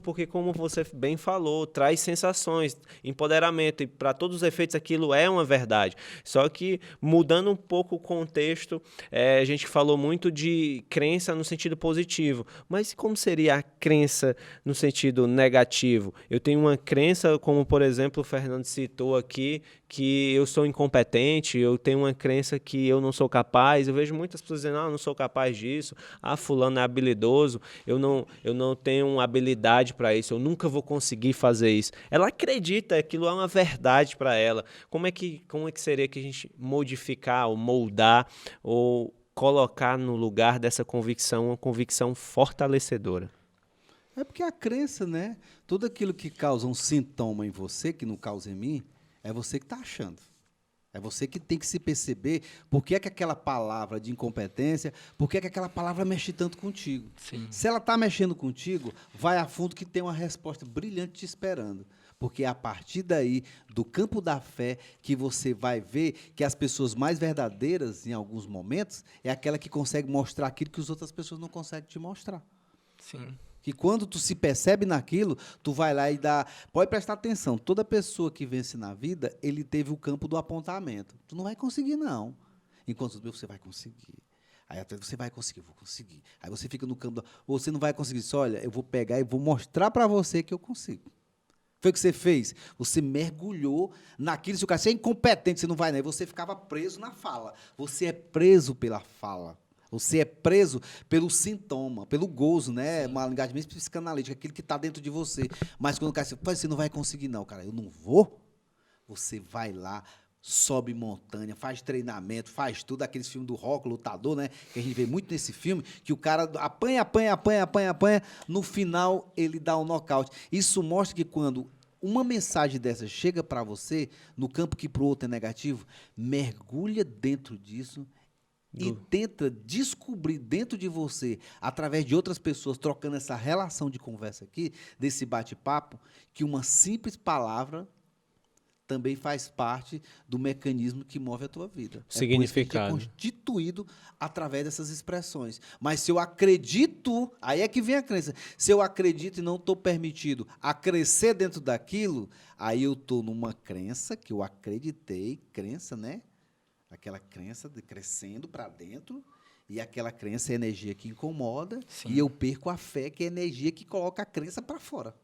porque como você bem falou, traz sensações, empoderamento, e para todos os efeitos aquilo é uma verdade. Só que mudando um pouco o contexto, a gente falou muito de crença no sentido positivo, mas como seria a crença no sentido negativo? Eu tenho uma crença, como por exemplo o Fernando citou aqui, que eu sou incompetente, eu tenho uma crença que eu não sou capaz. Eu vejo muitas pessoas dizendo, eu não sou capaz disso, fulano é habilidoso, eu não tenho habilidade para isso, eu nunca vou conseguir fazer isso. Ela acredita, aquilo é uma verdade para ela. Como é que seria que a gente modificar ou moldar ou colocar no lugar dessa convicção uma convicção fortalecedora? É porque a crença, né? Tudo aquilo que causa um sintoma em você, que não causa em mim, é você que está achando. É você que tem que se perceber por que é que aquela palavra de incompetência, por que é que aquela palavra mexe tanto contigo. Sim. Se ela está mexendo contigo, vai a fundo que tem uma resposta brilhante te esperando. Porque é a partir daí, do campo da fé, que você vai ver que as pessoas mais verdadeiras, em alguns momentos, é aquela que consegue mostrar aquilo que as outras pessoas não conseguem te mostrar. Sim. Que quando tu se percebe naquilo, tu vai lá e dá... Pode prestar atenção, toda pessoa que vence na vida, ele teve o campo do apontamento. Tu não vai conseguir, não. Enquanto você vai conseguir. Aí até você vai conseguir, eu vou conseguir. Aí você fica no campo do... Você não vai conseguir, só olha, eu vou pegar e vou mostrar para você que eu consigo. Foi o que você fez? Você mergulhou naquilo. Se o cara, você é incompetente, você não vai, né? Você ficava preso na fala. Você é preso pela fala. Você é preso pelo sintoma, pelo gozo, né? Uma linguagem bem psicanalítica, aquilo que está dentro de você. Mas quando o cara diz, você não vai conseguir, não, cara, eu não vou. Você vai lá, sobe montanha, faz treinamento, faz tudo, aqueles filmes do Rock, lutador, né? Que a gente vê muito nesse filme, que o cara apanha, no final ele dá um nocaute. Isso mostra que quando uma mensagem dessa chega para você, no campo que para o outro é negativo, mergulha dentro disso e tenta descobrir dentro de você, através de outras pessoas, trocando essa relação de conversa aqui, desse bate-papo, que uma simples palavra também faz parte do mecanismo que move a tua vida. Significado. É constituído através dessas expressões. Mas se eu acredito, aí é que vem a crença. Se eu acredito e não estou permitido a crescer dentro daquilo, aí eu estou numa crença que eu acreditei, crença, né? Aquela crença de crescendo para dentro, e aquela crença é a energia que incomoda, Sim. e eu perco a fé, que é a energia que coloca a crença para fora.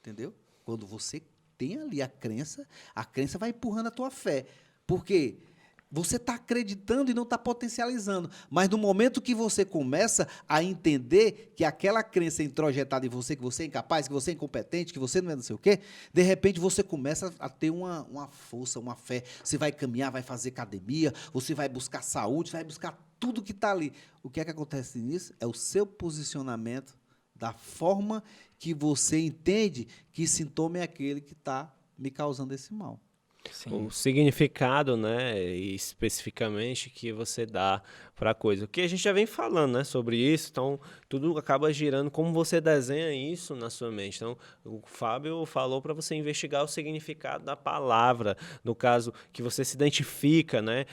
Entendeu? Quando você tem ali a crença vai empurrando a tua fé. Por quê? Você está acreditando e não está potencializando. Mas no momento que você começa a entender que aquela crença é introjetada em você, que você é incapaz, que você é incompetente, que você não é não sei o quê, de repente você começa a ter uma força, uma fé. Você vai caminhar, vai fazer academia, você vai buscar saúde, vai buscar tudo que está ali. O que é que acontece nisso? É o seu posicionamento, da forma que você entende que sintoma é aquele que está me causando esse mal. Sim. O significado, né, e especificamente que você dá para a coisa. O que a gente já vem falando, né, sobre isso, então tudo acaba girando como você desenha isso na sua mente. Então, o Fábio falou para você investigar o significado da palavra, no caso que você se identifica, né,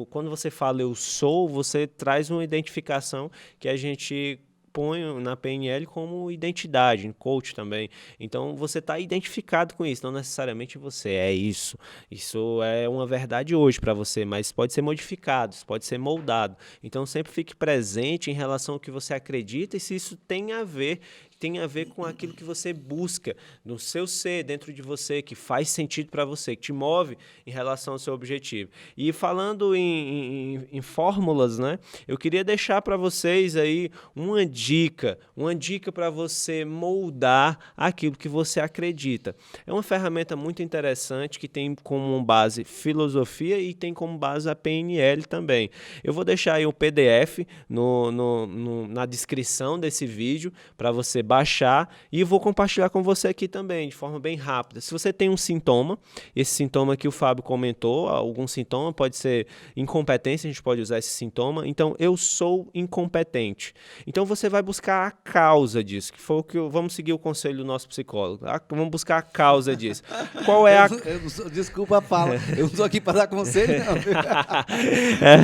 quando você fala eu sou, você traz uma identificação que a gente põe na PNL como identidade, em coach também. Então, você está identificado com isso, não necessariamente você é isso. Isso é uma verdade hoje para você, mas pode ser modificado, isso pode ser moldado. Então, sempre fique presente em relação ao que você acredita e se isso tem a ver com aquilo que você busca no seu ser, dentro de você, que faz sentido para você, que te move em relação ao seu objetivo. E falando em fórmulas, né, eu queria deixar para vocês aí uma dica para você moldar aquilo que você acredita. É uma ferramenta muito interessante que tem como base filosofia e tem como base a PNL também. Eu vou deixar aí o PDF na descrição desse vídeo para você baixar e vou compartilhar com você aqui também, de forma bem rápida. Se você tem um sintoma, esse sintoma que o Fábio comentou, algum sintoma, pode ser incompetência, a gente pode usar esse sintoma. Então, eu sou incompetente. Então, você vai buscar a causa disso, que foi o que vamos seguir o conselho do nosso psicólogo. Vamos buscar a causa disso. Qual é a... Desculpa a fala, eu não estou aqui para dar conselho, não.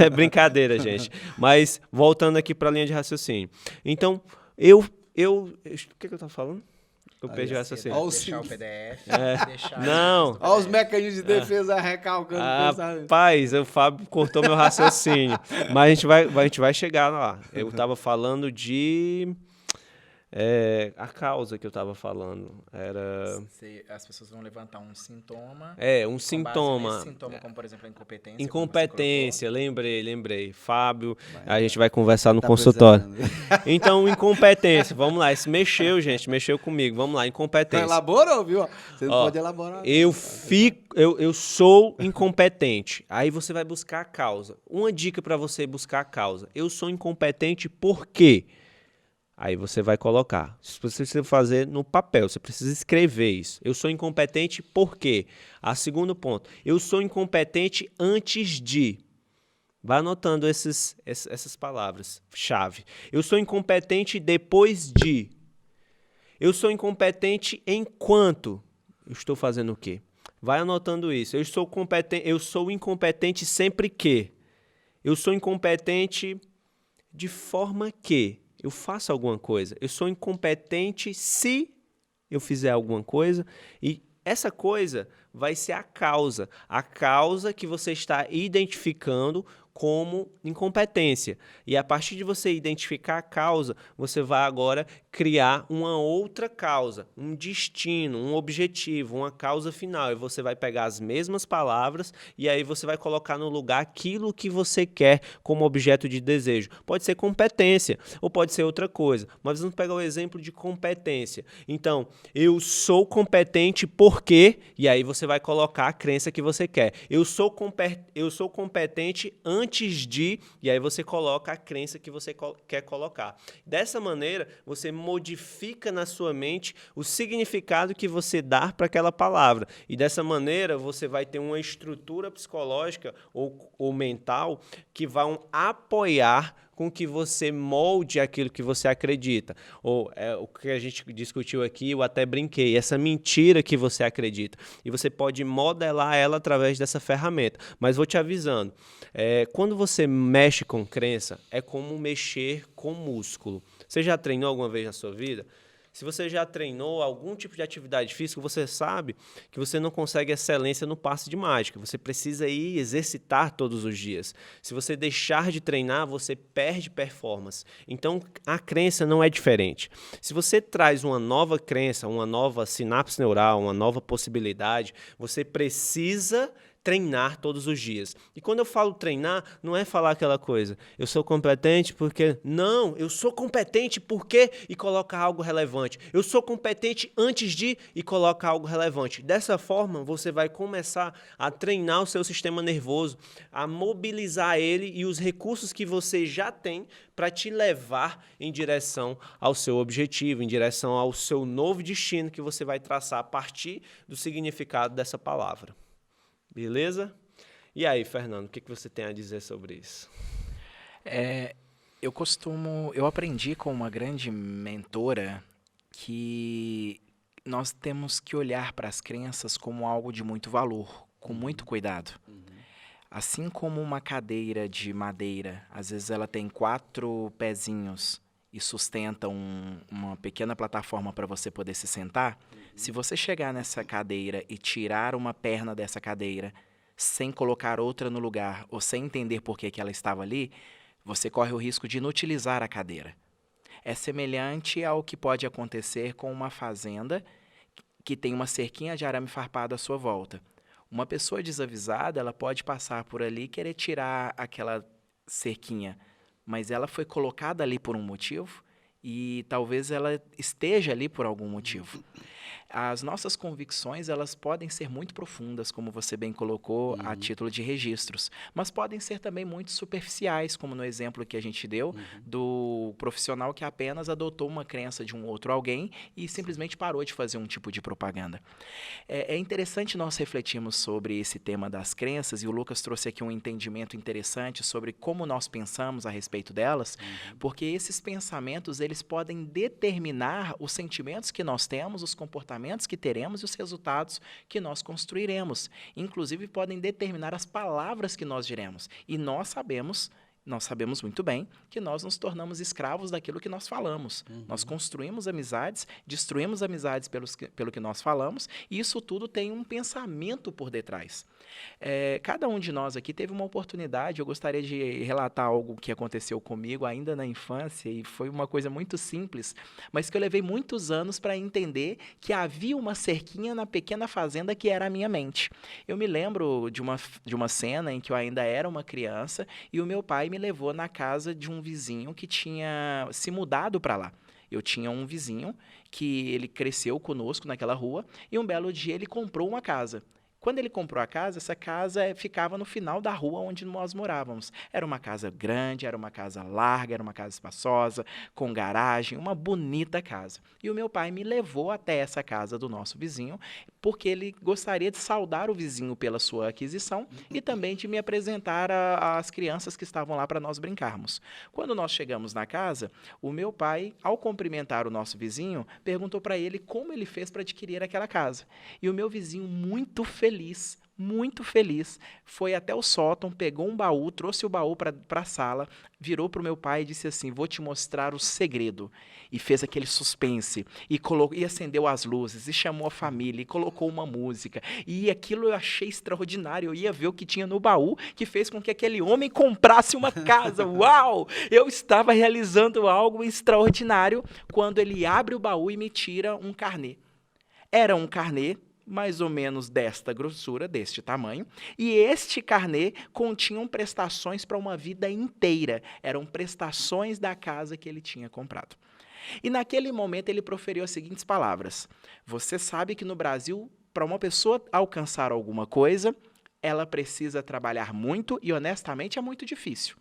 É brincadeira, gente. Mas, voltando aqui para a linha de raciocínio. Então, o que eu estava falando? Eu perdi o raciocínio. Deixar o PDF. Não. Olha os mecanismos de defesa recalcando. Rapaz, o Fábio cortou meu raciocínio. Mas a gente vai chegar lá. Eu estava falando de... a causa que eu estava falando era... As pessoas vão levantar um sintoma. Um sintoma. Esse sintoma, como por exemplo a incompetência. Incompetência, lembrei. Fábio, a gente vai conversar no consultório. Então, incompetência, vamos lá. Isso mexeu comigo. Vamos lá, incompetência. Elaborou, viu? Você não pode elaborar. Eu sou incompetente. Aí você vai buscar a causa. Uma dica para você buscar a causa. Eu sou incompetente por quê? Aí você vai colocar. Isso você precisa fazer no papel, você precisa escrever isso. Eu sou incompetente por quê? Segundo ponto. Eu sou incompetente antes de. Vai anotando essas palavras-chave. Eu sou incompetente depois de. Eu sou incompetente enquanto. Eu estou fazendo o quê? Vai anotando isso. Eu sou incompetente sempre que. Eu sou incompetente de forma que eu faço alguma coisa. Eu sou incompetente se eu fizer alguma coisa. E essa coisa vai ser a causa que você está identificando como incompetência. E a partir de você identificar a causa, você vai agora criar uma outra causa, um destino, um objetivo, uma causa final. E você vai pegar as mesmas palavras e aí você vai colocar no lugar aquilo que você quer como objeto de desejo. Pode ser competência ou pode ser outra coisa, mas vamos pegar o exemplo de competência. Então, eu sou competente porque, e aí você vai colocar a crença que você quer. Eu sou competente antes de, e aí você coloca a crença que você quer colocar. Dessa maneira, você modifica na sua mente o significado que você dá para aquela palavra. E dessa maneira, você vai ter uma estrutura psicológica ou mental que vão apoiar com que você molde aquilo que você acredita. Ou o que a gente discutiu aqui, eu até brinquei, essa mentira que você acredita. E você pode modelar ela através dessa ferramenta. Mas vou te avisando, quando você mexe com crença, é como mexer com músculo. Você já treinou alguma vez na sua vida? Se você já treinou algum tipo de atividade física, você sabe que você não consegue excelência no passe de mágica. Você precisa ir exercitar todos os dias. Se você deixar de treinar, você perde performance. Então, a crença não é diferente. Se você traz uma nova crença, uma nova sinapse neural, uma nova possibilidade, você precisa treinar todos os dias. E quando eu falo treinar, não é falar aquela coisa, eu sou competente porque... Não, eu sou competente porque... E coloca algo relevante. Eu sou competente antes de... E coloca algo relevante. Dessa forma, você vai começar a treinar o seu sistema nervoso, a mobilizar ele e os recursos que você já tem para te levar em direção ao seu objetivo, em direção ao seu novo destino que você vai traçar a partir do significado dessa palavra. Beleza? E aí, Fernando, o que você tem a dizer sobre isso? Eu aprendi com uma grande mentora que nós temos que olhar para as crenças como algo de muito valor, com muito cuidado. Assim como uma cadeira de madeira, às vezes ela tem 4 pezinhos e sustenta uma pequena plataforma para você poder se sentar, se você chegar nessa cadeira e tirar uma perna dessa cadeira sem colocar outra no lugar ou sem entender por que ela estava ali, você corre o risco de inutilizar a cadeira. É semelhante ao que pode acontecer com uma fazenda que tem uma cerquinha de arame farpado à sua volta. Uma pessoa desavisada, ela pode passar por ali e querer tirar aquela cerquinha, mas ela foi colocada ali por um motivo e talvez ela esteja ali por algum motivo. As nossas convicções, elas podem ser muito profundas, como você bem colocou, a título de registros, mas podem ser também muito superficiais, como no exemplo que a gente deu do profissional que apenas adotou uma crença de um outro alguém e simplesmente parou de fazer um tipo de propaganda. É interessante nós refletirmos sobre esse tema das crenças, e o Lucas trouxe aqui um entendimento interessante sobre como nós pensamos a respeito delas, porque esses pensamentos, eles podem determinar os sentimentos que nós temos, os comportamentos que teremos e os resultados que nós construiremos. Inclusive, podem determinar as palavras que nós diremos. E nós sabemos muito bem que nós nos tornamos escravos daquilo que nós falamos. Nós construímos amizades, destruímos amizades pelo que nós falamos, e isso tudo tem um pensamento por detrás. Cada um de nós aqui teve uma oportunidade, eu gostaria de relatar algo que aconteceu comigo ainda na infância, e foi uma coisa muito simples, mas que eu levei muitos anos para entender que havia uma cerquinha na pequena fazenda que era a minha mente. Eu me lembro de uma cena em que eu ainda era uma criança, e o meu pai me levou na casa de um vizinho que tinha se mudado para lá. Eu tinha um vizinho que ele cresceu conosco naquela rua, e um belo dia ele comprou uma casa. Quando ele comprou a casa, essa casa ficava no final da rua onde nós morávamos. Era uma casa grande, era uma casa larga, era uma casa espaçosa, com garagem, uma bonita casa. E o meu pai me levou até essa casa do nosso vizinho, porque ele gostaria de saudar o vizinho pela sua aquisição e também de me apresentar às crianças que estavam lá para nós brincarmos. Quando nós chegamos na casa, o meu pai, ao cumprimentar o nosso vizinho, perguntou para ele como ele fez para adquirir aquela casa. E o meu vizinho, muito feliz, foi até o sótão, pegou um baú, trouxe o baú para a sala, virou para o meu pai e disse assim: vou te mostrar o segredo. E fez aquele suspense, e acendeu as luzes, e chamou a família, e colocou uma música. E aquilo eu achei extraordinário. Eu ia ver o que tinha no baú, que fez com que aquele homem comprasse uma casa. Uau! Eu estava realizando algo extraordinário quando ele abre o baú e me tira um carnê. Era um carnê mais ou menos desta grossura, deste tamanho, e este carnê continha prestações para uma vida inteira. Eram prestações da casa que ele tinha comprado. E naquele momento ele proferiu as seguintes palavras: você sabe que no Brasil, para uma pessoa alcançar alguma coisa, ela precisa trabalhar muito e honestamente é muito difícil.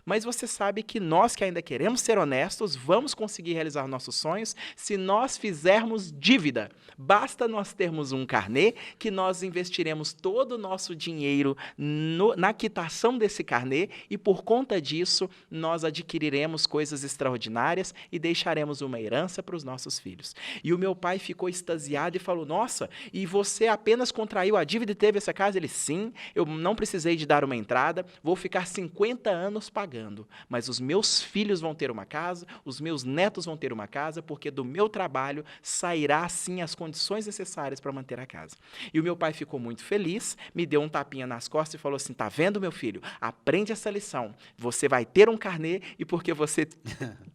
Mas você sabe que nós que ainda queremos ser honestos, vamos conseguir realizar nossos sonhos se nós fizermos dívida. Basta nós termos um carnê que nós investiremos todo o nosso dinheiro na quitação desse carnê e por conta disso nós adquiriremos coisas extraordinárias e deixaremos uma herança para os nossos filhos. E o meu pai ficou extasiado e falou: nossa, e você apenas contraiu a dívida e teve essa casa? Ele: sim, eu não precisei de dar uma entrada, vou ficar 50 anos pagando, mas os meus filhos vão ter uma casa, os meus netos vão ter uma casa, porque do meu trabalho sairá, sim, as condições necessárias para manter a casa. E o meu pai ficou muito feliz, me deu um tapinha nas costas e falou assim: tá vendo, meu filho? Aprende essa lição. Você vai ter um carnê e porque você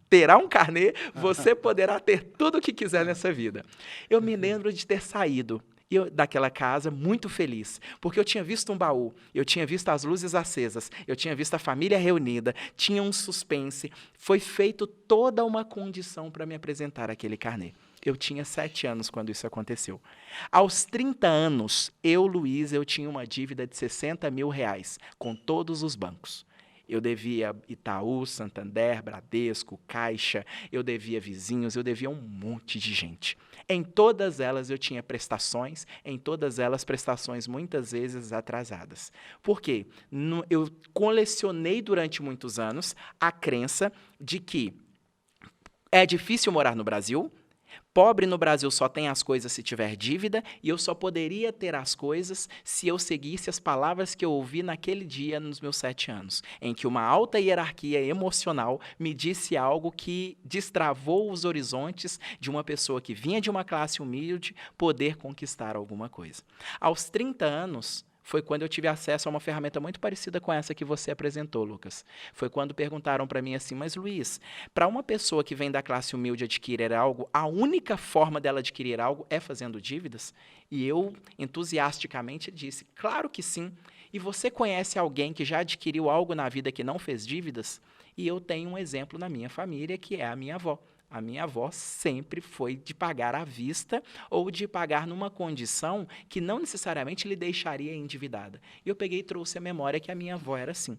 terá um carnê, você poderá ter tudo o que quiser nessa vida. Eu me lembro de ter saído daquela casa muito feliz, porque eu tinha visto um baú, eu tinha visto as luzes acesas, eu tinha visto a família reunida, tinha um suspense, foi feito toda uma condição para me apresentar aquele carnê. Eu tinha 7 anos quando isso aconteceu. Aos 30 anos, Luiz, eu tinha uma dívida de R$60 mil com todos os bancos. Eu devia Itaú, Santander, Bradesco, Caixa, eu devia vizinhos, eu devia um monte de gente. Em todas elas eu tinha prestações, em todas elas prestações muitas vezes atrasadas. Por quê? Eu colecionei durante muitos anos a crença de que é difícil morar no Brasil, pobre no Brasil só tem as coisas se tiver dívida, e eu só poderia ter as coisas se eu seguisse as palavras que eu ouvi naquele dia nos meus 7 anos, em que uma alta hierarquia emocional me disse algo que destravou os horizontes de uma pessoa que vinha de uma classe humilde poder conquistar alguma coisa. Aos 30 anos, foi quando eu tive acesso a uma ferramenta muito parecida com essa que você apresentou, Lucas. Foi quando perguntaram para mim assim: mas Luiz, para uma pessoa que vem da classe humilde adquirir algo, a única forma dela adquirir algo é fazendo dívidas? E eu, entusiasticamente, disse: claro que sim. E você conhece alguém que já adquiriu algo na vida que não fez dívidas? E eu tenho um exemplo na minha família, que é a minha avó. A minha avó sempre foi de pagar à vista ou de pagar numa condição que não necessariamente lhe deixaria endividada. E eu peguei e trouxe a memória que a minha avó era assim.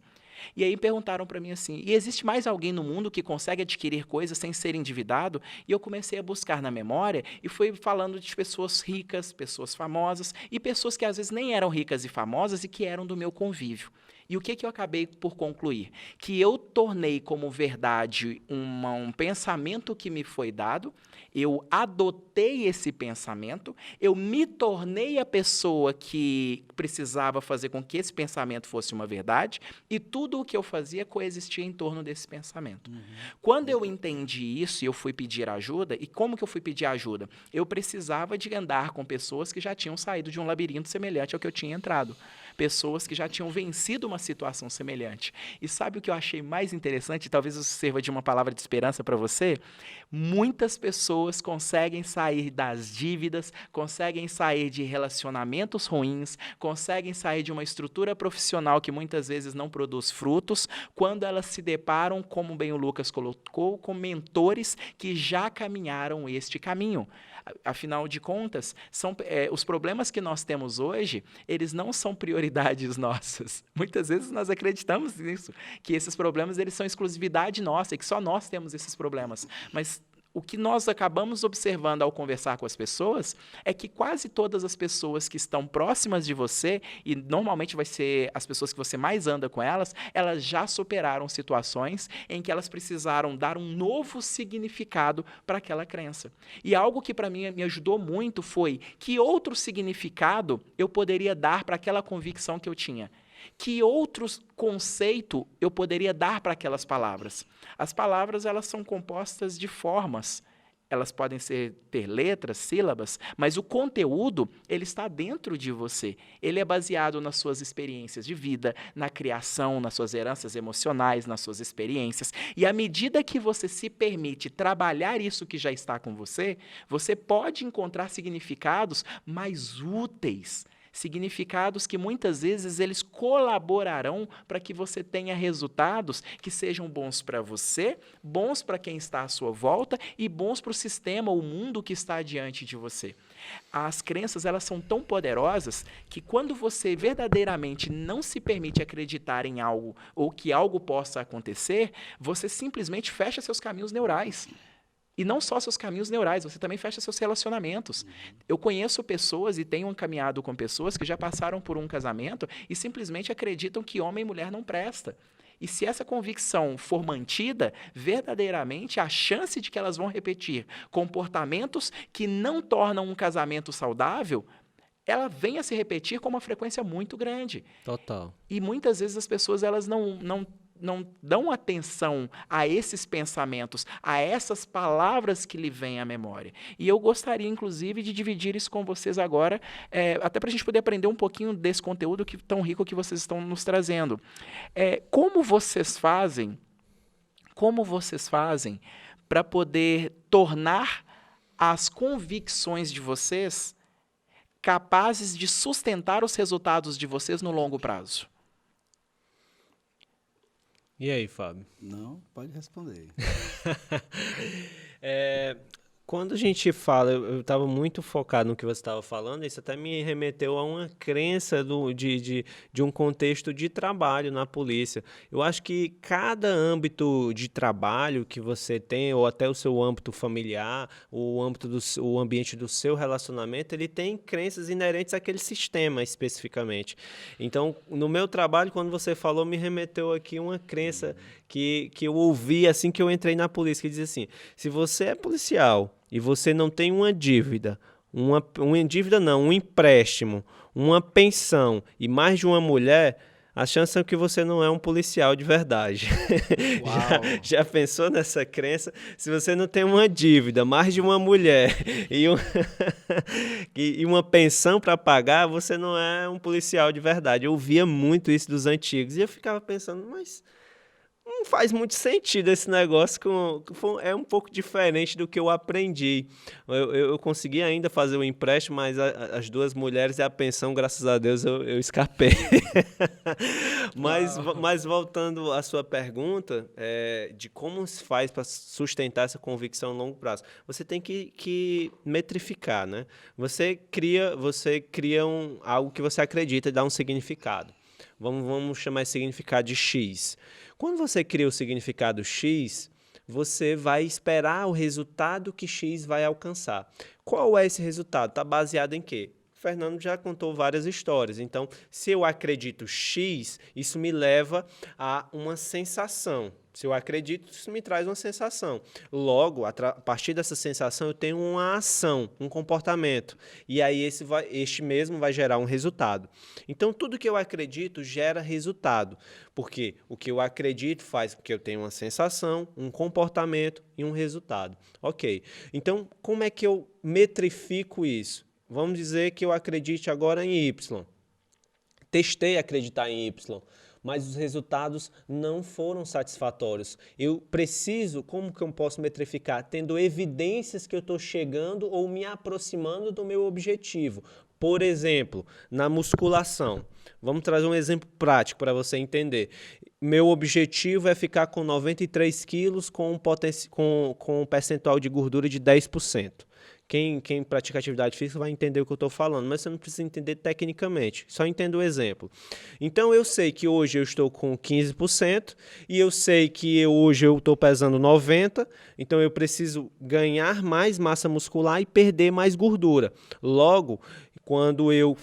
E aí perguntaram para mim assim, e existe mais alguém no mundo que consegue adquirir coisas sem ser endividado? E eu comecei a buscar na memória e fui falando de pessoas ricas, pessoas famosas e pessoas que às vezes nem eram ricas e famosas e que eram do meu convívio. E o que eu acabei por concluir? Que eu tornei como verdade um pensamento que me foi dado, eu adotei esse pensamento, eu me tornei a pessoa que precisava fazer com que esse pensamento fosse uma verdade, e tudo o que eu fazia coexistia em torno desse pensamento. Quando eu entendi isso e eu fui pedir ajuda, e como que eu fui pedir ajuda? Eu precisava de andar com pessoas que já tinham saído de um labirinto semelhante ao que eu tinha entrado. Pessoas que já tinham vencido uma situação semelhante. E sabe o que eu achei mais interessante? Talvez isso sirva de uma palavra de esperança para você. Muitas pessoas conseguem sair das dívidas, conseguem sair de relacionamentos ruins, conseguem sair de uma estrutura profissional que muitas vezes não produz frutos, quando elas se deparam, como bem o Lucas colocou, com mentores que já caminharam este caminho. Afinal de contas, os problemas que nós temos hoje, eles não são prioridades nossas. Muitas vezes nós acreditamos nisso, que esses problemas eles são exclusividade nossa e que só nós temos esses problemas. Mas o que nós acabamos observando ao conversar com as pessoas é que quase todas as pessoas que estão próximas de você, e normalmente vai ser as pessoas que você mais anda com elas já superaram situações em que elas precisaram dar um novo significado para aquela crença. E algo que para mim me ajudou muito foi que outro significado eu poderia dar para aquela convicção que eu tinha. Que outro conceito eu poderia dar para aquelas palavras? As palavras elas são compostas de formas. Elas podem ter letras, sílabas, mas o conteúdo ele está dentro de você. Ele é baseado nas suas experiências de vida, na criação, nas suas heranças emocionais, nas suas experiências. E à medida que você se permite trabalhar isso que já está com você, você pode encontrar significados mais úteis. Significados que muitas vezes eles colaborarão para que você tenha resultados que sejam bons para você, bons para quem está à sua volta e bons para o sistema, o mundo que está diante de você. As crenças elas são tão poderosas que quando você verdadeiramente não se permite acreditar em algo ou que algo possa acontecer, você simplesmente fecha seus caminhos neurais. E não só seus caminhos neurais, você também fecha seus relacionamentos. Eu conheço pessoas e tenho caminhado com pessoas que já passaram por um casamento e simplesmente acreditam que homem e mulher não presta. E se essa convicção for mantida, verdadeiramente a chance de que elas vão repetir comportamentos que não tornam um casamento saudável, ela vem a se repetir com uma frequência muito grande. Total. E muitas vezes as pessoas elas não dão atenção a esses pensamentos, a essas palavras que lhe vêm à memória. E eu gostaria, inclusive, de dividir isso com vocês agora, até para a gente poder aprender um pouquinho desse conteúdo tão rico que vocês estão nos trazendo. Como vocês fazem para poder tornar as convicções de vocês capazes de sustentar os resultados de vocês no longo prazo? E aí, Fábio? Não, pode responder. Quando a gente fala, eu estava muito focado no que você estava falando, isso até me remeteu a uma crença de um contexto de trabalho na polícia. Eu acho que cada âmbito de trabalho que você tem, ou até o seu âmbito familiar, o ambiente do seu relacionamento, ele tem crenças inerentes àquele sistema especificamente. Então, no meu trabalho, quando você falou, me remeteu aqui uma crença que eu ouvi assim que eu entrei na polícia, que diz assim, se você é policial e você não tem uma dívida, um empréstimo, uma pensão e mais de uma mulher, a chance é que você não é um policial de verdade. Já pensou nessa crença? Se você não tem uma dívida, mais de uma mulher e uma pensão para pagar, você não é um policial de verdade. Eu ouvia muito isso dos antigos e eu ficava pensando, mas não faz muito sentido esse negócio, é um pouco diferente do que eu aprendi. Eu consegui ainda fazer o empréstimo, mas as duas mulheres e a pensão, graças a Deus, eu escapei. Mas voltando à sua pergunta, de como se faz para sustentar essa convicção a longo prazo, você tem que metrificar, né? Você cria algo que você acredita e dá um significado. Vamos chamar esse significado de X. Quando você cria o significado X, você vai esperar o resultado que X vai alcançar. Qual é esse resultado? Está baseado em quê? O Fernando já contou várias histórias. Então, se eu acredito X, isso me leva a uma sensação. Se eu acredito, isso me traz uma sensação. Logo, a partir dessa sensação, eu tenho uma ação, um comportamento. E aí este mesmo vai gerar um resultado. Então, tudo que eu acredito gera resultado. Porque o que eu acredito faz com que eu tenha uma sensação, um comportamento e um resultado. Ok. Então, como é que eu metrifico isso? Vamos dizer que eu acredite agora em Y. Testei acreditar em Y, mas os resultados não foram satisfatórios. Eu preciso, como que eu posso metrificar? Tendo evidências que eu estou chegando ou me aproximando do meu objetivo. Por exemplo, na musculação. Vamos trazer um exemplo prático para você entender. Meu objetivo é ficar com 93 quilos com um percentual de gordura de 10%. Quem pratica atividade física vai entender o que eu estou falando, mas você não precisa entender tecnicamente, só entenda o exemplo. Então, eu sei que hoje eu estou com 15% e eu sei que hoje eu estou pesando 90%, então eu preciso ganhar mais massa muscular e perder mais gordura. Logo, quando eu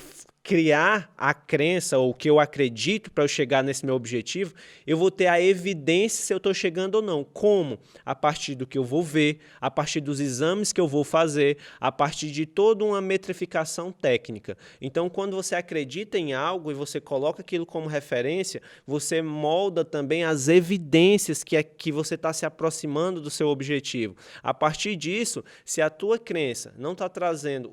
criar a crença ou o que eu acredito para eu chegar nesse meu objetivo, eu vou ter a evidência se eu estou chegando ou não. Como? A partir do que eu vou ver, a partir dos exames que eu vou fazer, a partir de toda uma metrificação técnica. Então, quando você acredita em algo e você coloca aquilo como referência, você molda também as evidências que você está se aproximando do seu objetivo. A partir disso, se a tua crença não está trazendo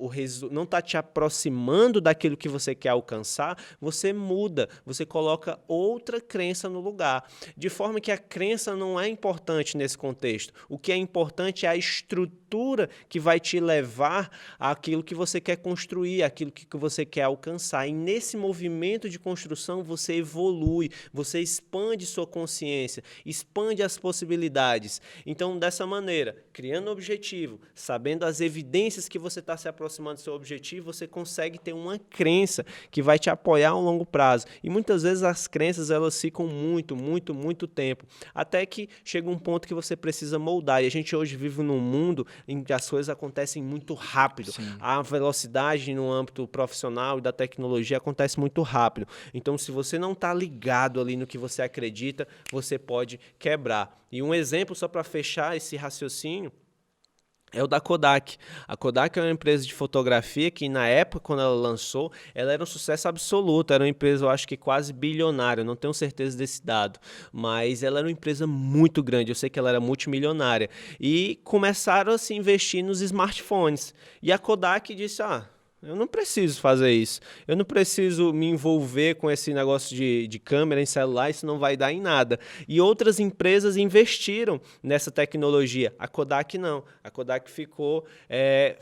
não está te aproximando daquilo que você quer alcançar, você muda, você coloca outra crença no lugar. De forma que a crença não é importante nesse contexto. O que é importante é a estrutura que vai te levar àquilo que você quer construir, àquilo que você quer alcançar. E nesse movimento de construção você evolui, você expande sua consciência, expande as possibilidades. Então, dessa maneira, criando um objetivo, sabendo as evidências que você está se aproximando do seu objetivo, você consegue ter uma crença que vai te apoiar a um longo prazo. E muitas vezes as crenças elas ficam muito tempo, até que chega um ponto que você precisa moldar. E a gente hoje vive num mundo em que as coisas acontecem muito rápido. Sim. A velocidade no âmbito profissional e da tecnologia acontece muito rápido. Então, se você não está ligado ali no que você acredita, você pode quebrar. E um exemplo só para fechar esse raciocínio é o da Kodak. A Kodak é uma empresa de fotografia que, na época, quando ela lançou, ela era um sucesso absoluto. Era uma empresa, eu acho que quase bilionária. Não tenho certeza desse dado. Mas ela era uma empresa muito grande. Eu sei que ela era multimilionária. E começaram a se investir nos smartphones. E a Kodak disse, eu não preciso fazer isso. Eu não preciso me envolver com esse negócio de câmera em celular, isso não vai dar em nada. E outras empresas investiram nessa tecnologia. A Kodak não. A Kodak ficou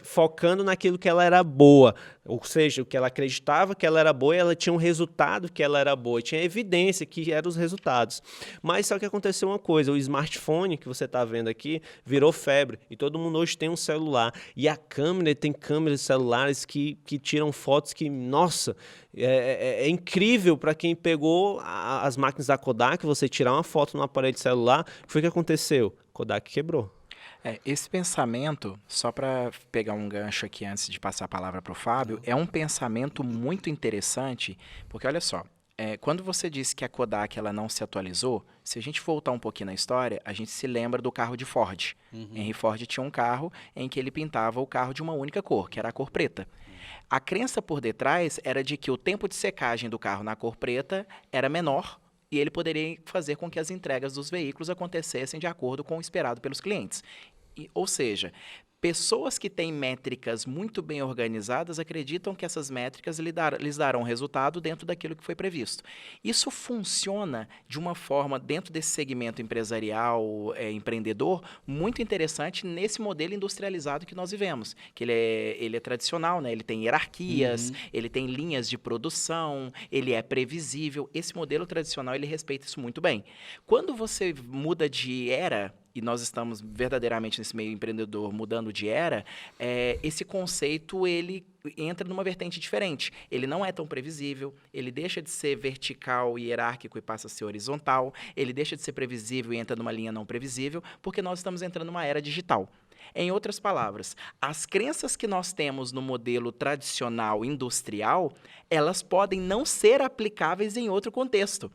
focando naquilo que ela era boa. Ou seja, o que ela acreditava que ela era boa, e ela tinha um resultado que ela era boa. E tinha evidência que eram os resultados. Mas só que aconteceu uma coisa. O smartphone que você está vendo aqui virou febre. E todo mundo hoje tem um celular. E a câmera, tem câmeras celulares que tiram fotos que, nossa, é incrível para quem pegou as máquinas da Kodak, você tirar uma foto no aparelho celular. O que foi que aconteceu? Kodak quebrou. Esse pensamento, só para pegar um gancho aqui antes de passar a palavra para o Fábio, é um pensamento muito interessante, porque olha só, quando você disse que a Kodak ela não se atualizou, se a gente voltar um pouquinho na história, a gente se lembra do carro de Ford. Henry Ford tinha um carro em que ele pintava o carro de uma única cor, que era a cor preta. A crença por detrás era de que o tempo de secagem do carro na cor preta era menor e ele poderia fazer com que as entregas dos veículos acontecessem de acordo com o esperado pelos clientes. Ou seja, Pessoas que têm métricas muito bem organizadas acreditam que essas métricas lhes darão resultado dentro daquilo que foi previsto. Isso funciona de uma forma, dentro desse segmento empresarial, empreendedor, muito interessante nesse modelo industrializado que nós vivemos, que ele é tradicional, né? Ele tem hierarquias, ele tem linhas de produção, ele é previsível. Esse modelo tradicional, ele respeita isso muito bem. Quando você muda de era, e nós estamos verdadeiramente nesse meio empreendedor mudando de era, esse conceito ele entra numa vertente diferente. Ele não é tão previsível, ele deixa de ser vertical e hierárquico e passa a ser horizontal, ele deixa de ser previsível e entra numa linha não previsível, porque nós estamos entrando numa era digital. Em outras palavras, as crenças que nós temos no modelo tradicional industrial, elas podem não ser aplicáveis em outro contexto.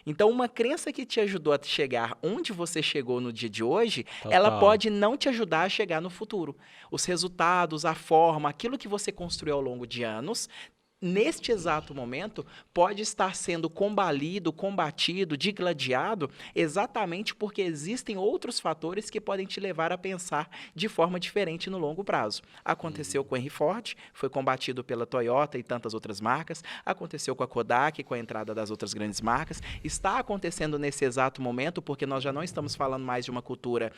Então, uma crença que te ajudou a chegar onde você chegou no dia de hoje, ela pode não te ajudar a chegar no futuro. Os resultados, a forma, aquilo que você construiu ao longo de anos, neste exato momento, pode estar sendo combatido, digladiado, exatamente porque existem outros fatores que podem te levar a pensar de forma diferente no longo prazo. Aconteceu com o Henry Ford, foi combatido pela Toyota e tantas outras marcas, aconteceu com a Kodak, com a entrada das outras grandes marcas, está acontecendo nesse exato momento, porque nós já não estamos falando mais de uma cultura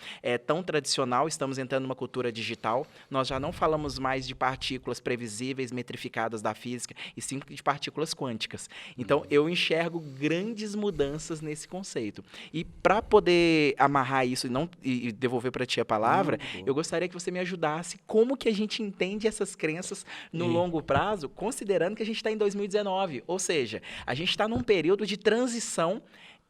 tão tradicional, estamos entrando numa cultura digital, nós já não falamos mais de partículas previsíveis, metrificadas da física, e sim de partículas quânticas. Então, eu enxergo grandes mudanças nesse conceito. E para poder amarrar isso e devolver para ti a palavra, eu gostaria que você me ajudasse como que a gente entende essas crenças no longo prazo, considerando que a gente está em 2019. Ou seja, a gente está num período de transição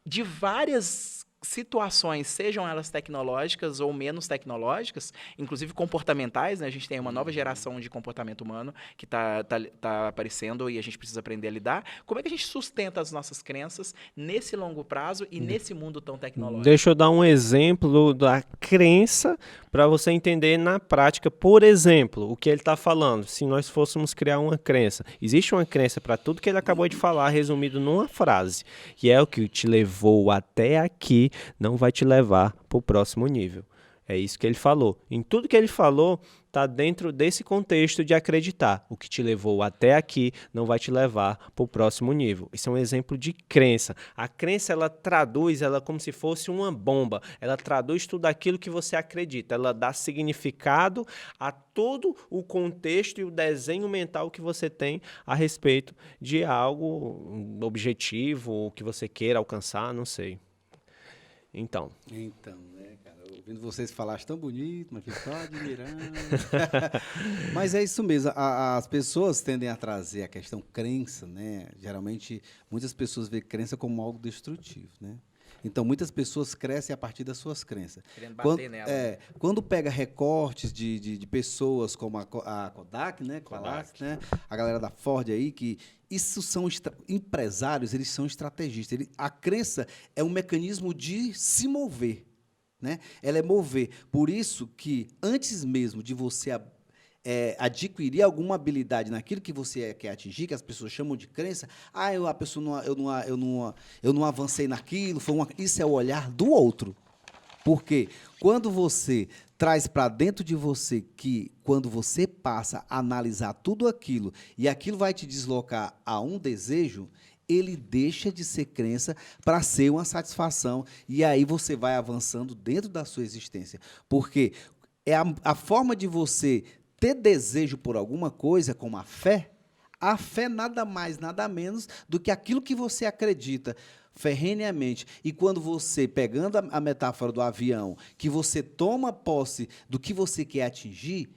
de várias situações, sejam elas tecnológicas ou menos tecnológicas, inclusive comportamentais, né? A gente tem uma nova geração de comportamento humano que tá aparecendo e a gente precisa aprender a lidar. Como é que a gente sustenta as nossas crenças nesse longo prazo e nesse mundo tão tecnológico? Deixa eu dar um exemplo da crença para você entender na prática. Por exemplo, o que ele está falando, se nós fôssemos criar uma crença. Existe uma crença para tudo que ele acabou de falar, resumido numa frase, que é o que te levou até aqui, não vai te levar para o próximo nível. É isso que ele falou. Em tudo que ele falou, está dentro desse contexto de acreditar. O que te levou até aqui não vai te levar para o próximo nível. Isso é um exemplo de crença. A crença, ela traduz, ela como se fosse uma bomba. Ela traduz tudo aquilo que você acredita. Ela dá significado a todo o contexto e o desenho mental que você tem a respeito de algo, um objetivo, o que você queira alcançar, não sei. Então, né, cara? Ouvindo vocês falar, acho tão bonito, mas fico só admirando. Mas é isso mesmo. As pessoas tendem a trazer a questão crença, né? Geralmente, muitas pessoas veem crença como algo destrutivo, né? Então, muitas pessoas crescem a partir das suas crenças. Querendo bater nela. Quando pega recortes de pessoas como a Kodak, né? A galera da Ford aí, que isso são empresários, eles são estrategistas. A crença é um mecanismo de se mover, né? Ela é mover. Por isso que, antes mesmo de você adquirir alguma habilidade naquilo que você quer atingir, que as pessoas chamam de crença, eu não avancei naquilo, isso é o olhar do outro. Porque quando você traz para dentro de você que, quando você passa a analisar tudo aquilo e aquilo vai te deslocar a um desejo, ele deixa de ser crença para ser uma satisfação, e aí você vai avançando dentro da sua existência. Porque é a forma de você ter desejo por alguma coisa, como a fé nada mais, nada menos do que aquilo que você acredita ferrenhamente. E quando você, pegando a metáfora do avião, que você toma posse do que você quer atingir,